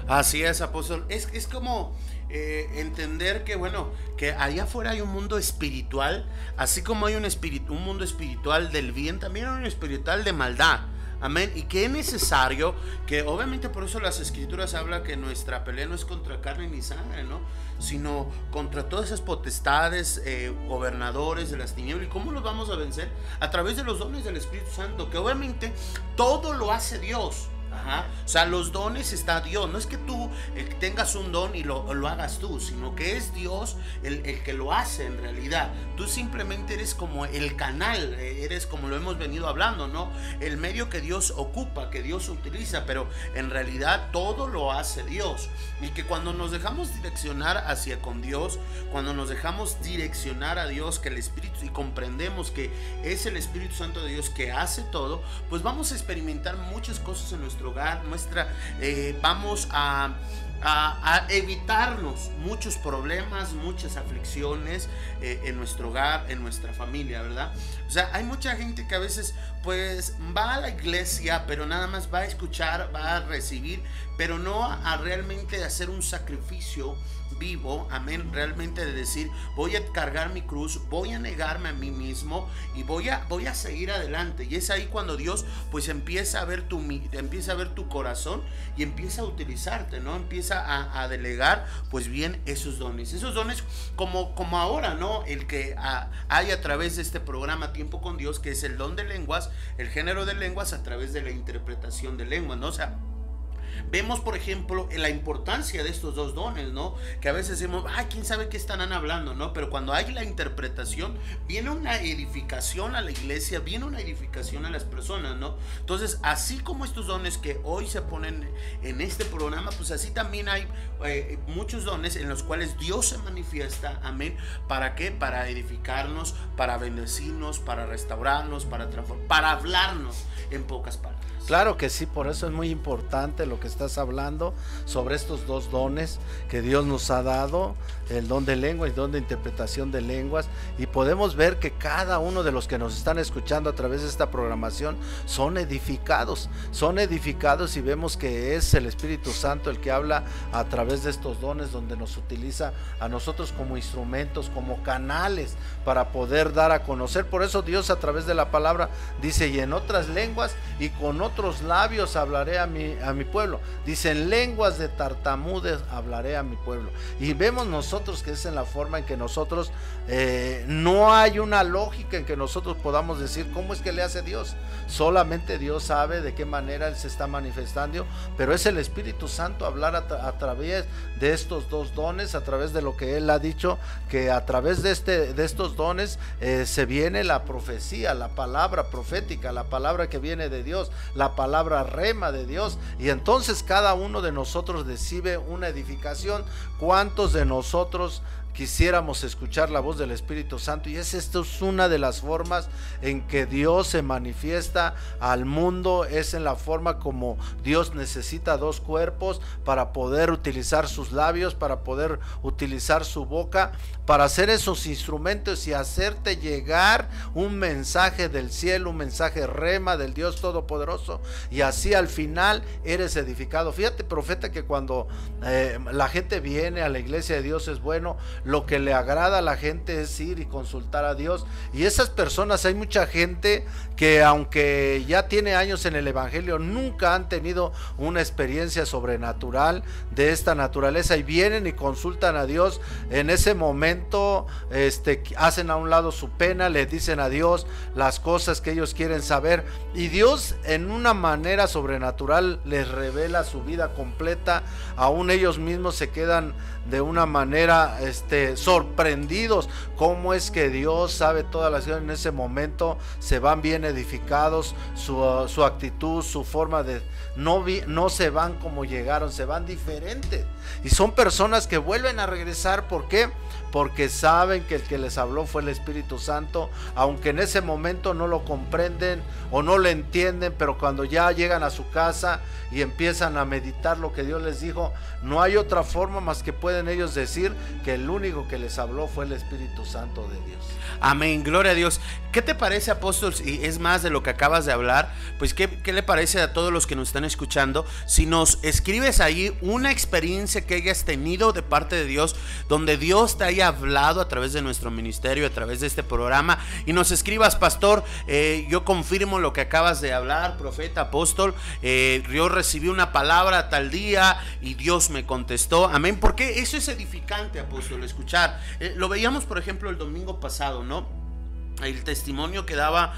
Así es, apóstol. Es como entender que, bueno, que allá afuera hay un mundo espiritual, así como hay un mundo espiritual del bien, también hay un espiritual de maldad. Amén. Y que es necesario, que obviamente por eso las escrituras hablan que nuestra pelea no es contra carne ni sangre, ¿no? Sino contra todas esas potestades, gobernadores de las tinieblas. ¿Y cómo los vamos a vencer? A través de los dones del Espíritu Santo, que obviamente todo lo hace Dios. Ajá. O sea, los dones está Dios. No es que tú tengas un don y lo hagas tú, sino que es Dios el que lo hace en realidad. Tú simplemente eres como el canal, eres como lo hemos venido hablando, ¿no? El medio que Dios ocupa, que Dios utiliza, pero en realidad todo lo hace Dios. Y que cuando nos dejamos direccionar hacia con Dios, cuando nos dejamos direccionar a Dios, que el Espíritu, y comprendemos que es el Espíritu Santo de Dios que hace todo, pues vamos a experimentar muchas cosas en nuestro hogar, vamos a evitarnos muchos problemas, muchas aflicciones en nuestro hogar, en nuestra familia, ¿verdad? O sea, hay mucha gente que a veces pues va a la iglesia, pero nada más va a escuchar, va a recibir, pero no a realmente hacer un sacrificio vivo, amén, realmente de decir, voy a cargar mi cruz, voy a negarme a mí mismo y voy a seguir adelante. Y es ahí cuando Dios pues empieza a ver tu corazón y empieza a utilizarte, ¿no? Empieza a delegar pues bien esos dones como ahora, ¿no? El que hay a través de este programa Tiempo con Dios, que es el don de lenguas, el género de lenguas a través de la interpretación de lenguas, ¿no? O sea, vemos, por ejemplo, la importancia de estos dos dones, ¿no? Que a veces decimos, ay, quién sabe qué estarán hablando, ¿no? Pero cuando hay la interpretación, viene una edificación a la iglesia, viene una edificación a las personas, ¿no? Entonces, así como estos dones que hoy se ponen en este programa, pues así también hay muchos dones en los cuales Dios se manifiesta, amén. ¿Para qué? Para edificarnos, para bendecirnos, para restaurarnos, para transformar, para hablarnos en pocas palabras. Claro que sí, por eso es muy importante lo que estás hablando sobre estos dos dones que Dios nos ha dado, el don de lengua y el don de interpretación de lenguas, y podemos ver que cada uno de los que nos están escuchando a través de esta programación son edificados y vemos que es el Espíritu Santo el que habla a través de estos dones, donde nos utiliza a nosotros como instrumentos, como canales para poder dar a conocer. Por eso Dios a través de la palabra dice, y en otras lenguas y con otros labios hablaré a mi pueblo. Dicen, lenguas de tartamudes hablaré a mi pueblo. Y vemos nosotros que es en la forma en que nosotros no hay una lógica en que nosotros podamos decir cómo es que le hace Dios. Solamente Dios sabe de qué manera Él se está manifestando, pero es el Espíritu Santo hablar a través de estos dos dones, a través de lo que Él ha dicho, que a través de estos dones se viene la profecía, la palabra profética, la palabra que viene de Dios, la palabra rema de Dios, y entonces cada uno de nosotros recibe una edificación. ¿Cuántos de nosotros quisiéramos escuchar la voz del Espíritu Santo, y esto es una de las formas en que Dios se manifiesta al mundo. Es en la forma como Dios necesita dos cuerpos para poder utilizar sus labios, para poder utilizar su boca, para hacer esos instrumentos y hacerte llegar un mensaje del cielo, un mensaje rema del Dios Todopoderoso, y así al final eres edificado. Fíjate, profeta, que cuando la gente viene a la iglesia de Dios, es bueno, lo que le agrada a la gente es ir y consultar a Dios. Y esas personas, hay mucha gente que aunque ya tiene años en el evangelio, nunca han tenido una experiencia sobrenatural de esta naturaleza, y vienen y consultan a Dios. En ese momento hacen a un lado su pena, le dicen a Dios las cosas que ellos quieren saber, y Dios en una manera sobrenatural les revela su vida completa. Aún ellos mismos se quedan de una manera sorprendidos cómo es que Dios sabe todas las cosas. En ese momento se van bien edificados, su actitud, su forma de no se van como llegaron, se van diferentes, y son personas que vuelven a regresar. ¿Por qué? Porque saben que el que les habló fue el Espíritu Santo, aunque en ese momento no lo comprenden o no lo entienden, pero cuando ya llegan a su casa y empiezan a meditar lo que Dios les dijo, no hay otra forma más que pueden ellos decir que el único que les habló fue el Espíritu Santo de Dios. Amén, gloria a Dios. ¿Qué te parece, apóstol? Y es más de lo que acabas de hablar, pues ¿qué le parece a todos los que nos están escuchando si nos escribes ahí una experiencia que hayas tenido de parte de Dios, donde Dios te haya hablado a través de nuestro ministerio, a través de este programa, y nos escribas: pastor, yo confirmo lo que acabas de hablar, profeta, apóstol, yo recibí una palabra tal día y Dios me contestó. Amén, porque eso es edificante, apóstol, escuchar. Lo veíamos, por ejemplo, el domingo pasado, ¿no? El testimonio que daba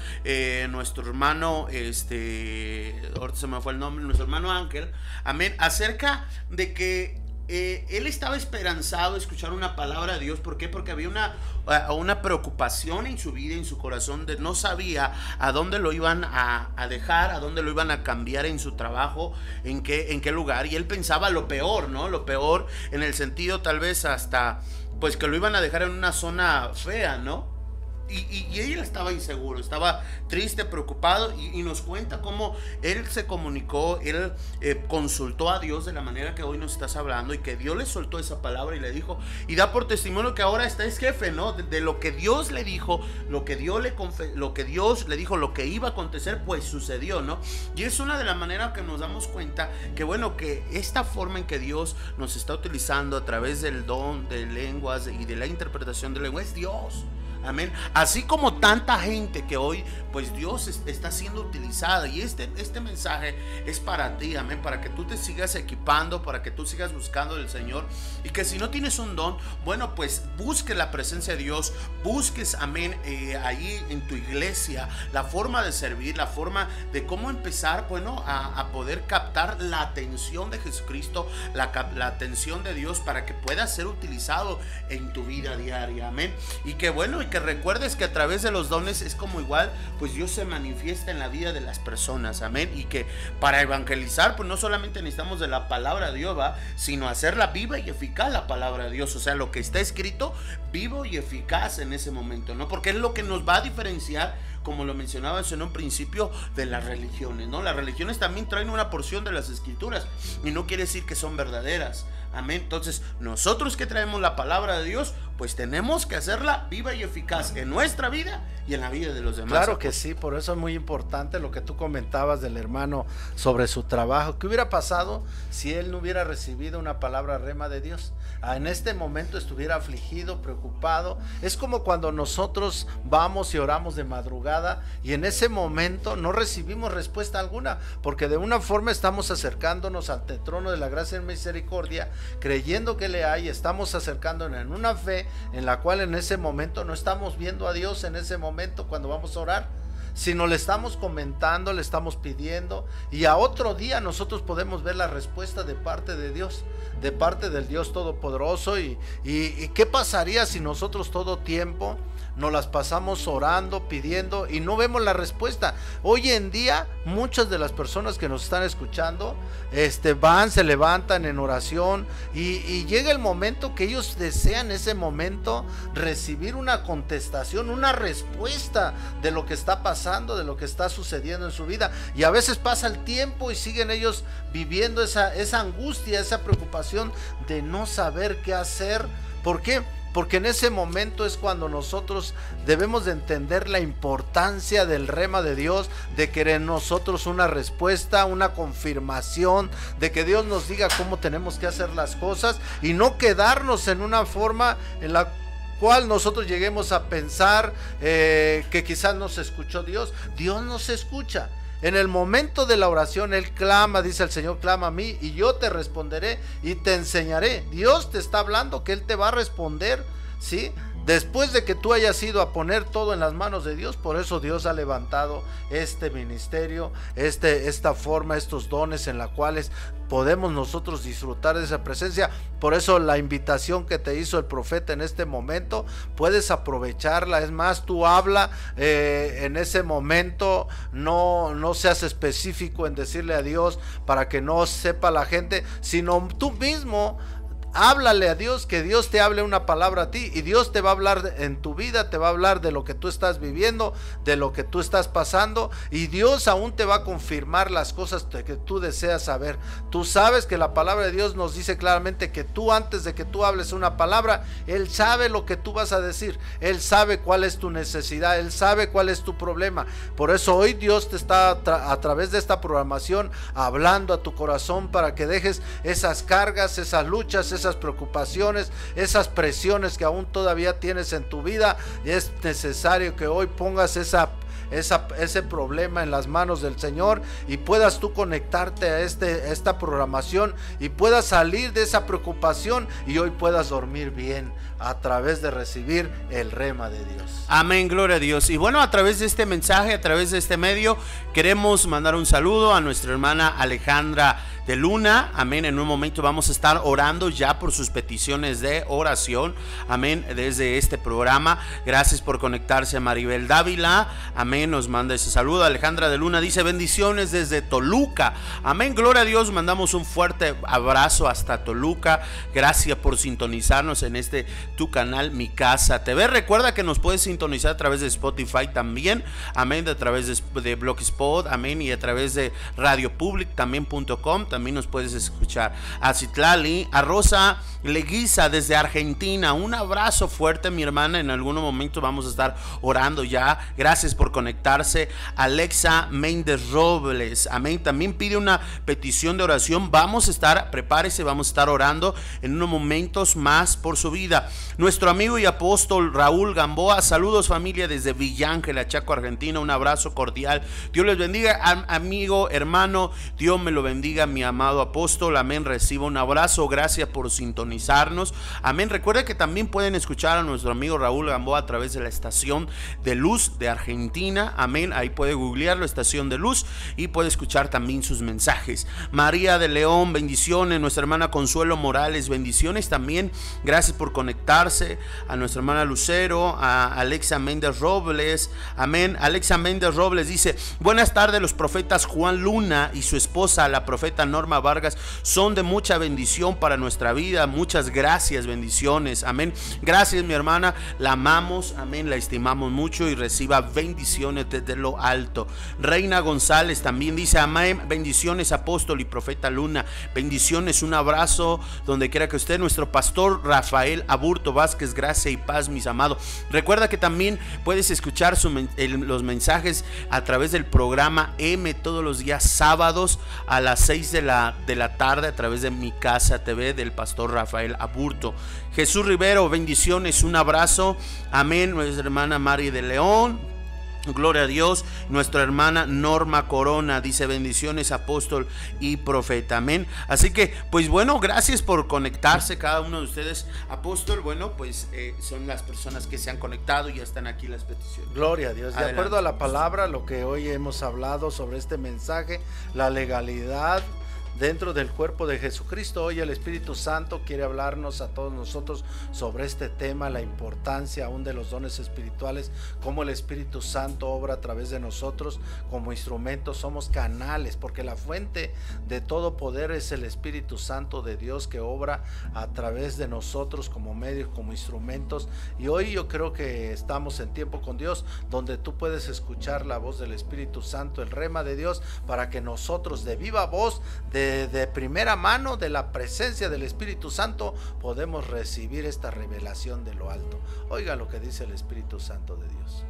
nuestro hermano, ahorita se me fue el nombre, nuestro hermano Ángel, amén, acerca de que él estaba esperanzado de escuchar una palabra de Dios. ¿Por qué? Porque había una preocupación en su vida, en su corazón, de no sabía a dónde lo iban a dejar, a dónde lo iban a cambiar en su trabajo, en qué lugar, y él pensaba lo peor, ¿no? Lo peor en el sentido tal vez hasta pues que lo iban a dejar en una zona fea, ¿no? Y él estaba inseguro, estaba triste, preocupado, y nos cuenta cómo él se comunicó, él consultó a Dios de la manera que hoy nos estás hablando, y que Dios le soltó esa palabra y le dijo, y da por testimonio que ahora es jefe, ¿no? De lo que Dios le dijo, lo que Dios le dijo, lo que iba a acontecer, pues sucedió, ¿no? Y es una de las maneras que nos damos cuenta que, bueno, que esta forma en que Dios nos está utilizando a través del don de lenguas y de la interpretación de lenguas es Dios. Amén. Así como tanta gente que hoy pues Dios está siendo utilizada, y este mensaje es para ti, amén, para que tú te sigas equipando, para que tú sigas buscando del Señor, y que si no tienes un don, bueno, pues busques la presencia de Dios, busques, amén, ahí en tu iglesia la forma de servir, la forma de cómo empezar, bueno, a poder captar la atención de Jesucristo, la atención de Dios, para que pueda ser utilizado en tu vida diaria, amén. Y que bueno, y que recuerdes que a través de los dones es como igual, pues Dios se manifiesta en la vida de las personas, amén. Y que para evangelizar, pues no solamente necesitamos de la palabra de Dios, ¿va? Sino hacerla viva y eficaz la palabra de Dios, o sea, lo que está escrito, vivo y eficaz en ese momento, ¿no? Porque es lo que nos va a diferenciar, como lo mencionabas en un principio, de las religiones, ¿no? Las religiones también traen una porción de las escrituras, y no quiere decir que son verdaderas, amén. Entonces nosotros que traemos la palabra de Dios, pues tenemos que hacerla viva y eficaz en nuestra vida y en la vida de los demás. Claro que sí, por eso es muy importante lo que tú comentabas del hermano sobre su trabajo. ¿Qué hubiera pasado si él no hubiera recibido una palabra rema de Dios? En este momento estuviera afligido, preocupado. Es como cuando nosotros vamos y oramos de madrugada y en ese momento no recibimos respuesta alguna, porque de una forma estamos acercándonos al trono de la gracia y misericordia, creyendo que le hay, estamos acercándonos en una fe en la cual en ese momento no estamos viendo a Dios en ese momento cuando vamos a orar, sino le estamos comentando, le estamos pidiendo, y a otro día nosotros podemos ver la respuesta de parte de Dios, de parte del Dios Todopoderoso. Y ¿qué pasaría si nosotros todo tiempo nos las pasamos orando, pidiendo y no vemos la respuesta? Hoy en día muchas de las personas que nos están escuchando se levantan en oración y llega el momento que ellos desean, ese momento, recibir una contestación, una respuesta de lo que está pasando, de lo que está sucediendo en su vida, y a veces pasa el tiempo y siguen ellos viviendo esa angustia, esa preocupación de no saber qué hacer. ¿Por qué? Porque en ese momento es cuando nosotros debemos de entender la importancia del rema de Dios, de querer nosotros una respuesta, una confirmación, de que Dios nos diga cómo tenemos que hacer las cosas, y no quedarnos en una forma en la cual nosotros lleguemos a pensar que quizás nos escuchó Dios. Dios nos escucha. En el momento de la oración Él clama, dice el Señor, clama a mí y yo te responderé y te enseñaré. Dios te está hablando que Él te va a responder, ¿sí? Después de que tú hayas ido a poner todo en las manos de Dios. Por eso Dios ha levantado este ministerio, esta forma, estos dones en la cuales podemos nosotros disfrutar de esa presencia. Por eso la invitación que te hizo el profeta en este momento, puedes aprovecharla. Es más, tú habla en ese momento, no seas específico en decirle a Dios para que no sepa la gente, sino tú mismo háblale a Dios, que Dios te hable una palabra a ti, y Dios te va a hablar en tu vida, te va a hablar de lo que tú estás viviendo, de lo que tú estás pasando, y Dios aún te va a confirmar las cosas que tú deseas saber. Tú sabes que la palabra de Dios nos dice claramente que tú, antes de que tú hables una palabra, Él sabe lo que tú vas a decir, Él sabe cuál es tu necesidad, Él sabe cuál es tu problema. Por eso hoy Dios te está a través de esta programación hablando a tu corazón para que dejes esas cargas, esas luchas, esas preocupaciones, esas presiones que aún todavía tienes en tu vida. Es necesario que hoy pongas ese problema en las manos del Señor y puedas tú conectarte a esta programación y puedas salir de esa preocupación y hoy puedas dormir bien a través de recibir el rema de Dios. Amén, gloria a Dios. Y bueno, a través de este mensaje, a través de este medio, queremos mandar un saludo a nuestra hermana Alejandra de Luna. Amén. En un momento vamos a estar orando ya por sus peticiones de oración. Amén. Desde este programa. Gracias por conectarse, Maribel Dávila. Amén. Nos manda ese saludo. Alejandra de Luna dice bendiciones desde Toluca. Amén. Gloria a Dios. Mandamos un fuerte abrazo hasta Toluca. Gracias por sintonizarnos en tu canal Mi Casa TV. Recuerda que nos puedes sintonizar a través de Spotify también. Amén. A través de Blogspot. Amén. Y a través de radiopublic también.com. También nos puedes escuchar. A Citlali, a Rosa Leguiza desde Argentina, un abrazo fuerte, mi hermana. En algún momento vamos a estar orando ya. Gracias por conectarse. Alexa Méndez Robles, amén, también pide una petición de oración. Vamos a estar, prepárese, vamos a estar orando en unos momentos más por su vida. Nuestro amigo y apóstol Raúl Gamboa, saludos familia desde Villángela, Chaco, Argentina, un abrazo cordial. Dios les bendiga, amigo, hermano, Dios me lo bendiga, mi amado apóstol, amén. Recibo un abrazo, gracias por sintonizarnos, amén. Recuerda que también pueden escuchar a nuestro amigo Raúl Gamboa a través de la estación de luz de Argentina, amén. Ahí puede googlearlo, estación de luz, y puede escuchar también sus mensajes. María de León, bendiciones. Nuestra hermana Consuelo Morales, bendiciones también, gracias por conectarse. A nuestra hermana Lucero, a Alexa Méndez Robles, amén. Alexa Méndez Robles dice: buenas tardes, los profetas Juan Luna y su esposa, la profeta Norma Vargas, son de mucha bendición para nuestra vida. Muchas gracias, bendiciones, amén. Gracias, mi hermana, la amamos, amén, la estimamos mucho y reciba bendiciones desde lo alto. Reina González también dice: amén, bendiciones, apóstol y profeta Luna, bendiciones, un abrazo donde quiera que usted. Nuestro pastor Rafael Aburto Vázquez, gracia y paz, mis amados. Recuerda que también puedes escuchar los mensajes a través del programa M todos los días sábados a las 6 de la tarde a través de Mi Casa TV del pastor Rafael Aburto. Jesús Rivero, bendiciones, un abrazo, amén. Nuestra hermana Mari de León, Gloria a Dios. Nuestra hermana Norma Corona dice: bendiciones, apóstol y profeta. Amén. Así que, pues bueno, gracias por conectarse cada uno de ustedes. Apóstol, bueno, pues son las personas que se han conectado y ya están aquí las peticiones. Gloria a Dios. De Adelante. acuerdo a la palabra, lo que hoy hemos hablado sobre este mensaje, la legalidad dentro del cuerpo de Jesucristo. Hoy el Espíritu Santo quiere hablarnos a todos nosotros sobre este tema, la importancia aún de los dones espirituales, cómo el Espíritu Santo obra a través de nosotros como instrumentos. Somos canales, porque la fuente de todo poder es el Espíritu Santo de Dios, que obra a través de nosotros como medios, como instrumentos. Y hoy yo creo que estamos en tiempo con Dios, donde tú puedes escuchar la voz del Espíritu Santo, el rema de Dios, para que nosotros de viva voz, de primera mano, de la presencia del Espíritu Santo, podemos recibir esta revelación de lo alto. Oiga lo que dice el Espíritu Santo de Dios.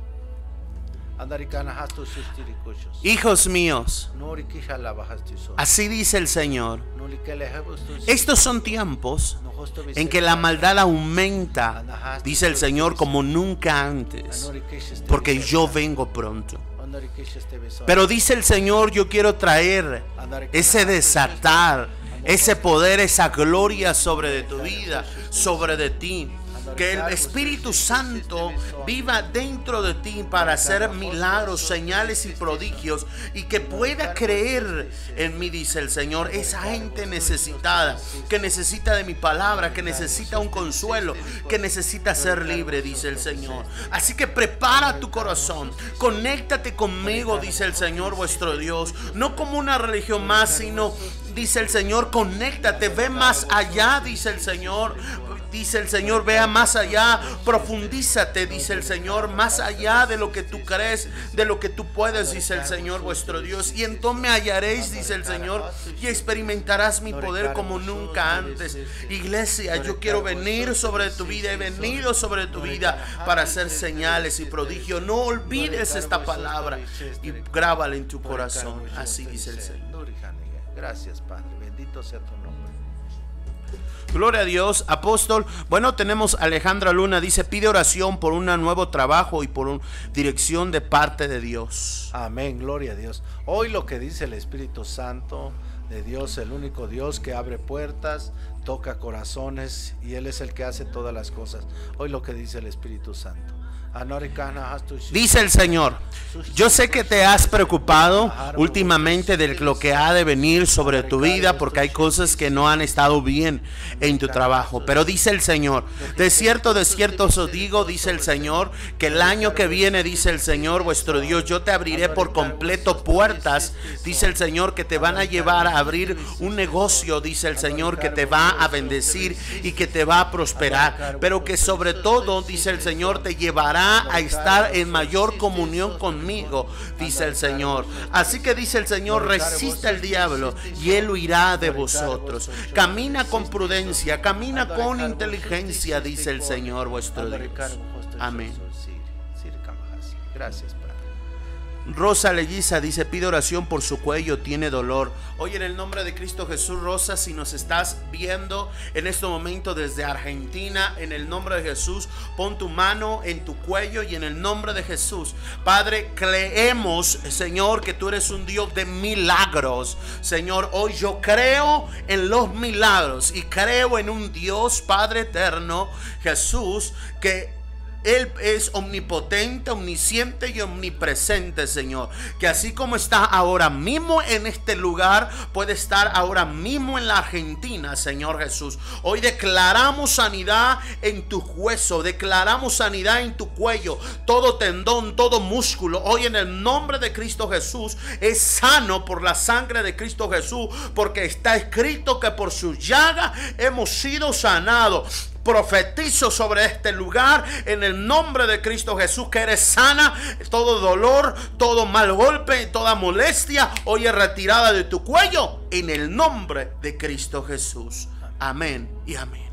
Hijos míos, así dice el Señor, estos son tiempos en que la maldad aumenta, dice el Señor, como nunca antes, porque yo vengo pronto. Pero dice el Señor: yo quiero traer ese desatar, ese poder, esa gloria sobre de tu vida, sobre de ti. Que el Espíritu Santo viva dentro de ti para hacer milagros, señales y prodigios, y que pueda creer en mí, dice el Señor. Esa gente necesitada, que necesita de mi palabra, que necesita un consuelo, que necesita ser libre, dice el Señor. Así que prepara tu corazón, conéctate conmigo, dice el Señor vuestro Dios, no como una religión más, sino, dice el Señor, conéctate, ve más allá, dice el Señor. Dice el Señor: vea más allá, profundízate, dice el Señor, más allá de lo que tú crees, de lo que tú puedes, dice el Señor vuestro Dios. Y entonces me hallaréis, dice el Señor, y experimentarás mi poder como nunca antes. Iglesia, yo quiero venir sobre tu vida, he venido sobre tu vida para hacer señales y prodigios. No olvides esta palabra y grábala en tu corazón. Así dice el Señor. Gracias, Padre, bendito sea tu nombre. Gloria a Dios. Apóstol, bueno, tenemos a Alejandra Luna, dice: pide oración por un nuevo trabajo y por una dirección de parte de Dios. Amén, gloria a Dios. Hoy lo que dice el Espíritu Santo de Dios, el único Dios que abre puertas, toca corazones, y Él es el que hace todas las cosas. Hoy lo que dice el Espíritu Santo. Dice el Señor: yo sé que te has preocupado últimamente de lo que ha de venir sobre tu vida, porque hay cosas que no han estado bien en tu trabajo. Pero dice el Señor: de cierto os digo, dice el Señor, que el año que viene, dice el Señor vuestro Dios, yo te abriré por completo puertas, dice el Señor, que te van a llevar a abrir un negocio, dice el Señor, que te va a bendecir y que te va a prosperar, pero que sobre todo, dice el Señor, te llevará a estar en mayor comunión conmigo, dice el Señor. Así que dice el Señor: resista al diablo y él huirá de vosotros. Camina con prudencia, camina con inteligencia, dice el Señor vuestro Dios. Amén. Gracias, Padre. Rosa Leguiza dice: pide oración por su cuello, tiene dolor. Hoy, en el nombre de Cristo Jesús, Rosa, si nos estás viendo en este momento desde Argentina, en el nombre de Jesús, pon tu mano en tu cuello y en el nombre de Jesús, Padre, creemos, Señor, que tú eres un Dios de milagros. Señor, hoy yo creo en los milagros y creo en un Dios, Padre eterno, Jesús, que Él es omnipotente, omnisciente y omnipresente, Señor. Que así como está ahora mismo en este lugar, puede estar ahora mismo en la Argentina, Señor Jesús. Hoy declaramos sanidad en tu hueso, declaramos sanidad en tu cuello, todo tendón, todo músculo. Hoy, en el nombre de Cristo Jesús, es sano por la sangre de Cristo Jesús, porque está escrito que por su llaga hemos sido sanados. Profetizo sobre este lugar en el nombre de Cristo Jesús, que eres sana. Todo dolor, todo mal golpe, toda molestia hoy es retirada de tu cuello en el nombre de Cristo Jesús. Amén y amén.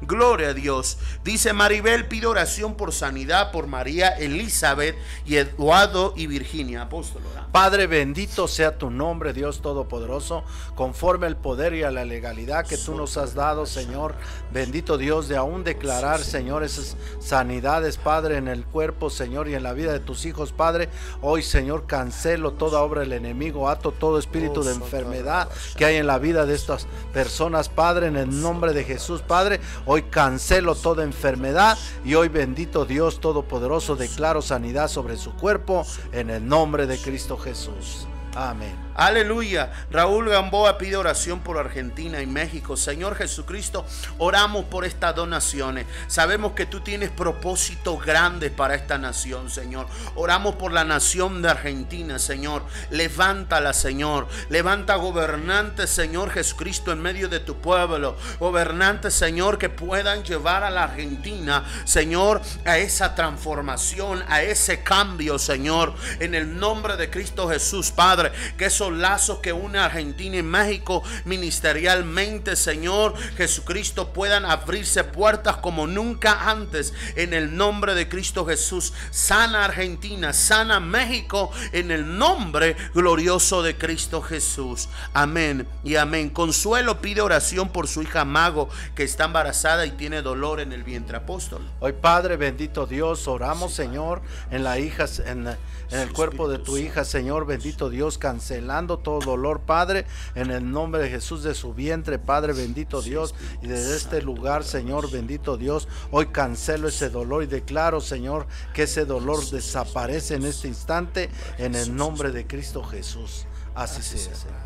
Gloria a Dios. Dice Maribel, pide oración por sanidad por María Elizabeth y Eduardo y Virginia. Apóstol, ¿verdad? Padre, bendito sea tu nombre, Dios Todopoderoso, conforme al poder y a la legalidad que tú nos has dado, Señor. Bendito Dios, de aún declarar, Señor, esas sanidades, Padre, en el cuerpo, Señor, y en la vida de tus hijos, Padre. Hoy, Señor, cancelo toda obra del enemigo, ato todo espíritu de enfermedad que hay en la vida de estas personas, Padre, en el nombre de Jesús, Padre. Hoy cancelo toda enfermedad y hoy, bendito Dios Todopoderoso, declaro sanidad sobre su cuerpo en el nombre de Cristo Jesús. Amén. Aleluya. Raúl Gamboa pide oración por Argentina y México. Señor Jesucristo, oramos por estas dos naciones. Sabemos que tú tienes propósitos grandes para esta nación, Señor. Oramos por la nación de Argentina, Señor. Levántala, Señor. Levanta gobernantes, Señor Jesucristo, en medio de tu pueblo. Gobernantes, Señor, que puedan llevar a la Argentina, Señor, a esa transformación, a ese cambio, Señor. En el nombre de Cristo Jesús, Padre, que esos lazos que unen a Argentina y México ministerialmente, Señor Jesucristo, puedan abrirse puertas como nunca antes en el nombre de Cristo Jesús. Sana Argentina, sana México en el nombre glorioso de Cristo Jesús. Amén y amén. Consuelo pide oración por su hija Mago, que está embarazada y tiene dolor en el vientre. Apóstol. Hoy, Padre, bendito Dios, oramos, Señor, en la hija, en el cuerpo de tu hija, Señor, bendito Dios, cancelando todo dolor, Padre, en el nombre de Jesús, de su vientre, Padre, bendito Dios, y desde este lugar, Señor, bendito Dios, hoy cancelo ese dolor y declaro, Señor, que ese dolor desaparece en este instante, en el nombre de Cristo Jesús. Así sea, Señor.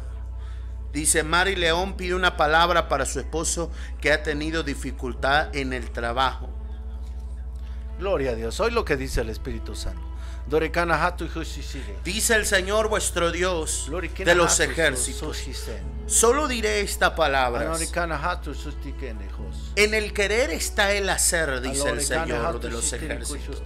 Dice Mari León, pide una palabra para su esposo que ha tenido dificultad en el trabajo. Gloria a Dios. Hoy lo que dice el Espíritu Santo. Dice el Señor vuestro Dios de los ejércitos: solo diré esta palabra. En el querer está el hacer, dice el Señor de los ejércitos.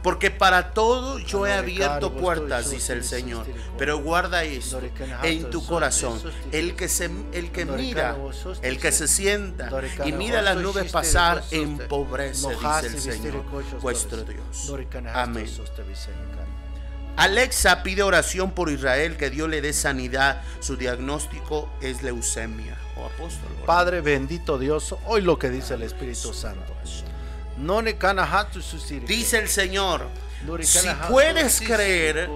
Porque para todo yo he abierto puertas, dice el Señor. Pero guarda esto en tu corazón: el que mira, el que se sienta y mira las nubes pasar, empobrece, dice el Señor vuestro Dios. Amén. Alexa pide oración por Israel, que Dios le dé sanidad. Su diagnóstico es leucemia. Apóstol. Padre, bendito Dios, hoy lo que dice el Espíritu Santo. Dice el Señor: si puedes creer,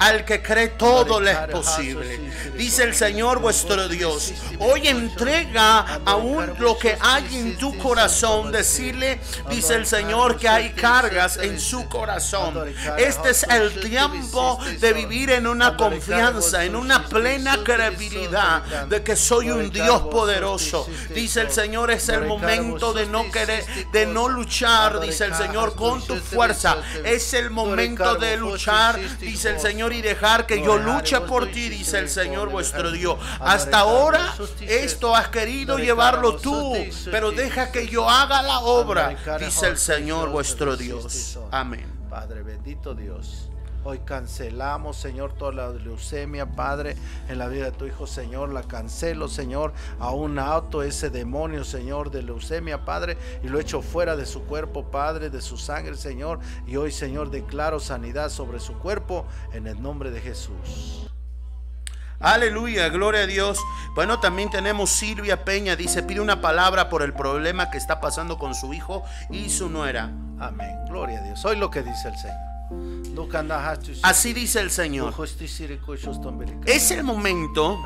al que cree todo le es posible. Dice el Señor vuestro Dios. Hoy entrega aún lo que hay en tu corazón. Decirle, dice el Señor, que hay cargas en su corazón. Este es el tiempo de vivir en una confianza, en una plena credibilidad de que soy un Dios poderoso. Dice el Señor, es el momento de no querer, de no luchar, dice el Señor, con tu fuerza. Es el momento de luchar, dice el Señor, y dejar que yo luche por ti, dice el Señor vuestro Dios. Hasta ahora esto has querido llevarlo tú, pero deja que yo haga la obra, dice el Señor vuestro Dios. Amén. Padre, bendito Dios, hoy cancelamos, Señor, toda la leucemia, Padre, en la vida de tu Hijo, Señor. La cancelo, Señor, a un auto ese demonio, Señor, de leucemia, Padre, y lo echo fuera de su cuerpo, Padre, de su sangre, Señor. Y hoy, Señor, declaro sanidad sobre su cuerpo en el nombre de Jesús. Aleluya, gloria a Dios. Bueno, también tenemos Silvia Peña, dice, pide una palabra por el problema que está pasando con su hijo y su nuera. Amén, gloria a Dios. Hoy lo que dice el Señor. Así dice el Señor: es el momento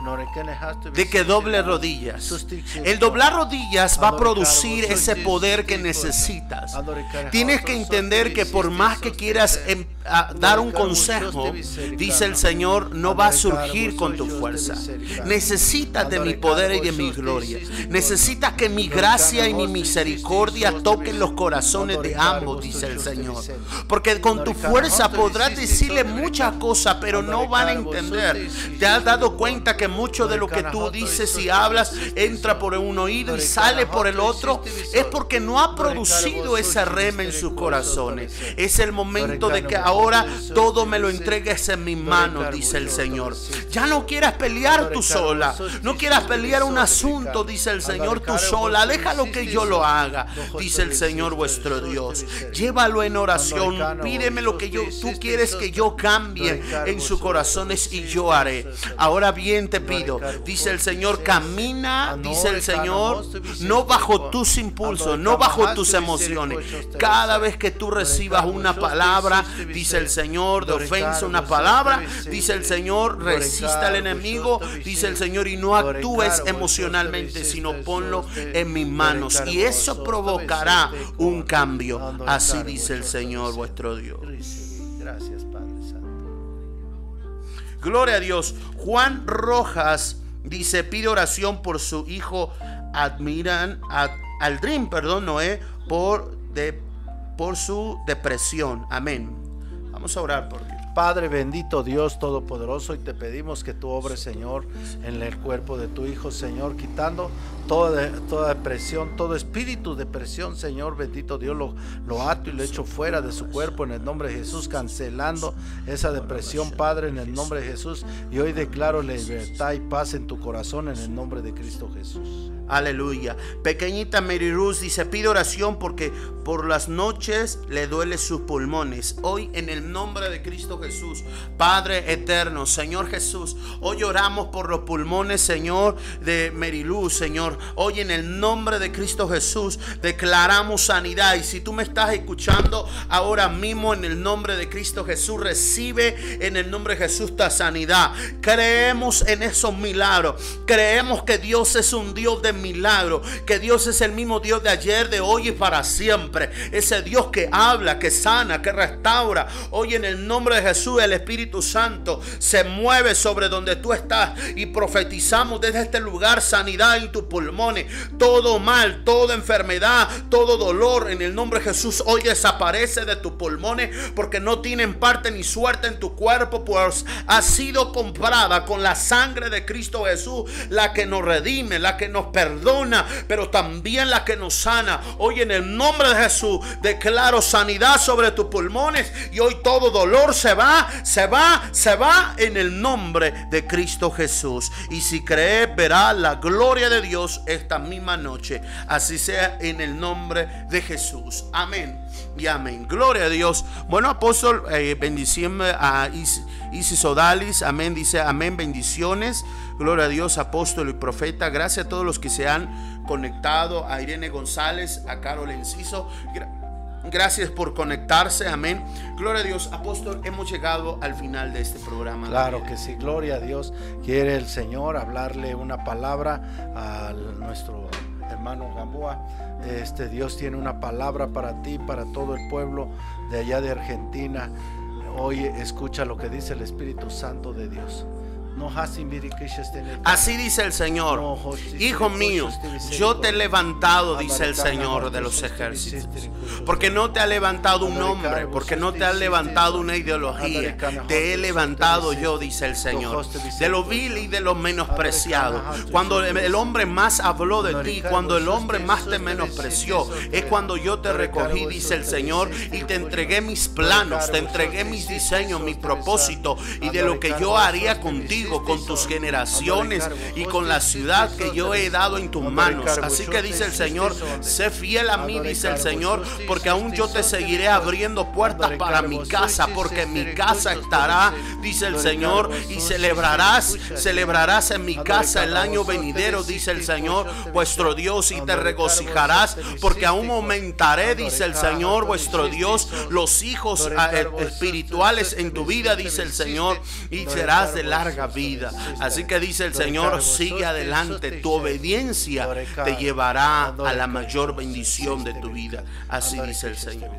de que doble rodillas. El doblar rodillas va a producir ese poder que necesitas. Tienes que entender que por más que quieras dar un consejo, dice el Señor, no va a surgir con tu fuerza. Necesitas de mi poder y de mi gloria. Necesitas que mi gracia y mi misericordia toquen los corazones de ambos, dice el Señor. Porque con tu fuerza fuerza, podrás decirle muchas cosas, pero no van a entender. ¿Te has dado cuenta que mucho de lo que tú dices y hablas entra por un oído y sale por el otro? Es porque no ha producido ese rema en sus corazones. Es el momento de que ahora todo me lo entregues en mis manos, dice el Señor. Ya no quieras pelear tú sola, no quieras pelear un asunto, dice el Señor, tú sola. Déjalo que yo lo haga, dice el Señor vuestro Dios. Llévalo en oración, pídeme lo que tú quieres que yo cambie en sus corazones y yo haré. Ahora bien te pido, dice el Señor, camina, dice el Señor, no bajo tus impulsos, no bajo tus emociones. Cada vez que tú recibas una palabra, dice el Señor, de ofensa, una palabra, dice el Señor, resista al enemigo, dice el Señor, y no actúes emocionalmente, sino ponlo en mis manos, y eso provocará un cambio. Así dice el Señor vuestro Dios. Gracias, Padre Santo. Gloria a Dios. Juan Rojas dice, pide oración por su hijo Aldrin, Noé, por su depresión. Amén. Vamos a orar por Dios. Padre bendito, Dios todopoderoso, y te pedimos que tú obres, Señor, en el cuerpo de tu hijo, Señor, quitando toda depresión, todo espíritu de depresión, Señor, bendito Dios, lo ato y lo echo fuera de su cuerpo en el nombre de Jesús, cancelando esa depresión, Padre, en el nombre de Jesús, y hoy declaro libertad y paz en tu corazón en el nombre de Cristo Jesús. Aleluya. Pequeñita Mary Ruth dice, pide oración porque por las noches le duele sus pulmones. Hoy en el nombre de Cristo Jesús, Padre eterno, Señor Jesús, hoy oramos por los pulmones, Señor, de Mary Luz, Señor. Hoy en el nombre de Cristo Jesús declaramos sanidad. Y si tú me estás escuchando ahora mismo, en el nombre de Cristo Jesús, recibe en el nombre de Jesús esta sanidad. Creemos en esos milagros. Creemos que Dios es un Dios de milagro, que Dios es el mismo Dios de ayer, de hoy y para siempre. Ese Dios que habla, que sana, que restaura. Hoy en el nombre de Jesús, el Espíritu Santo se mueve sobre donde tú estás y profetizamos desde este lugar sanidad en tus pulmones. Todo mal, toda enfermedad, todo dolor, en el nombre de Jesús hoy desaparece de tus pulmones, porque no tienen parte ni suerte en tu cuerpo, pues ha sido comprada con la sangre de Cristo Jesús, la que nos redime, la que nos perdona, pero también la que nos sana. Hoy en el nombre de Jesús declaro sanidad sobre tus pulmones, y hoy todo dolor se va en el nombre de Cristo Jesús. Y si crees, verás la gloria de Dios esta misma noche. Así sea en el nombre de Jesús. Amén y amén. Gloria a Dios. Bueno, apóstol, bendición a Isis Odalis. Amén. Dice amén, bendiciones. Gloria a Dios, apóstol y profeta. Gracias a todos los que se han conectado. A Irene González, a Carol Enciso. Gracias por conectarse, amén. Gloria a Dios, apóstol, hemos llegado al final de este programa. Claro que sí, gloria a Dios. Quiere el Señor hablarle una palabra a nuestro hermano Gamboa. Dios tiene una palabra para ti, para todo el pueblo de allá de Argentina. Hoy escucha lo que dice el Espíritu Santo de Dios. Así dice el Señor: hijo mío, yo te he levantado, dice el Señor de los ejércitos, porque no te ha levantado un hombre, porque no te ha levantado una ideología, te he levantado yo, dice el Señor, de lo vil y de lo menospreciado. Cuando el hombre más habló de ti, cuando el hombre más te menospreció, es cuando yo te recogí, dice el Señor, y te entregué mis planos, te entregué mis diseños, mi propósito, y de lo que yo haría contigo, con tus generaciones y con la ciudad que yo he dado en tus manos. Así que dice el Señor: sé fiel a mí, dice el Señor, porque aún yo te seguiré abriendo puertas para mi casa, porque en mi casa estará, dice el Señor, y celebrarás en mi casa el año venidero, dice el Señor vuestro Dios, y te regocijarás, porque aún aumentaré, dice el Señor vuestro Dios, los hijos espirituales en tu vida, dice el Señor, y serás de larga vida. Así que dice el Señor: sigue adelante, tu obediencia te llevará a la mayor bendición de tu vida. Así dice el Señor.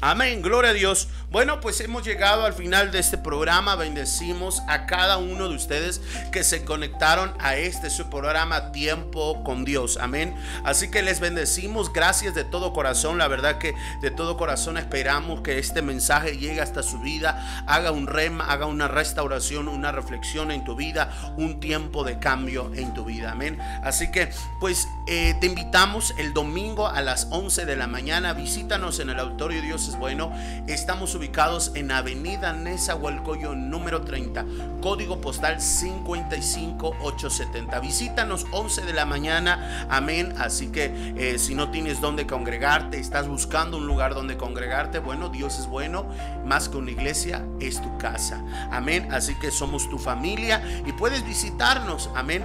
Amén, gloria a Dios. Bueno, pues hemos llegado al final de este programa. Bendecimos a cada uno de ustedes que se conectaron a su programa Tiempo con Dios. Amén. Así que les bendecimos. Gracias de todo corazón. La verdad que de todo corazón esperamos que este mensaje llegue hasta su vida, haga un rema, haga una restauración, una reflexión en tu vida, un tiempo de cambio en tu vida. Amén. Así que pues te invitamos el domingo a las 11 de la mañana. Visítanos en el Auditorio Dios es Bueno. Estamos ubicados en Avenida Nezahualcóyotl número 30, código postal 55870. Visítanos 11 de la mañana. Amén. Así que si no tienes dónde congregarte, estás buscando un lugar donde congregarte, bueno, Dios es bueno. Más que una iglesia, es tu casa. Amén. Así que somos tu familia y puedes visitarnos. Amén.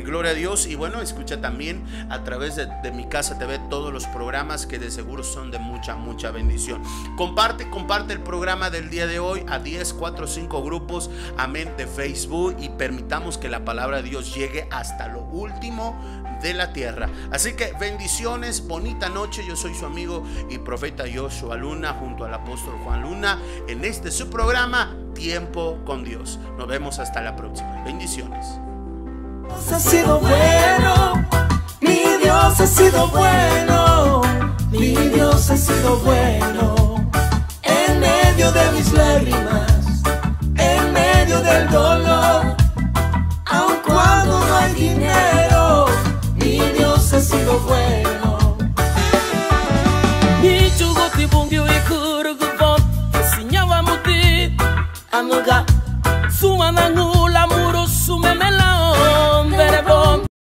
Gloria a Dios. Y bueno, escucha también a través de Mi Casa TV todos los programas que de seguro son de mucha bendición. Comparte el programa del día de hoy a 10, 4, 5 grupos, amén, de Facebook, y permitamos que la palabra de Dios llegue hasta lo último de la tierra. Así que bendiciones, bonita noche. Yo soy su amigo y profeta Joshua Luna, junto al apóstol Juan Luna, en su programa Tiempo con Dios. Nos vemos hasta la próxima. Bendiciones. Dios ha sido bueno, mi Dios ha sido bueno, mi Dios ha sido bueno.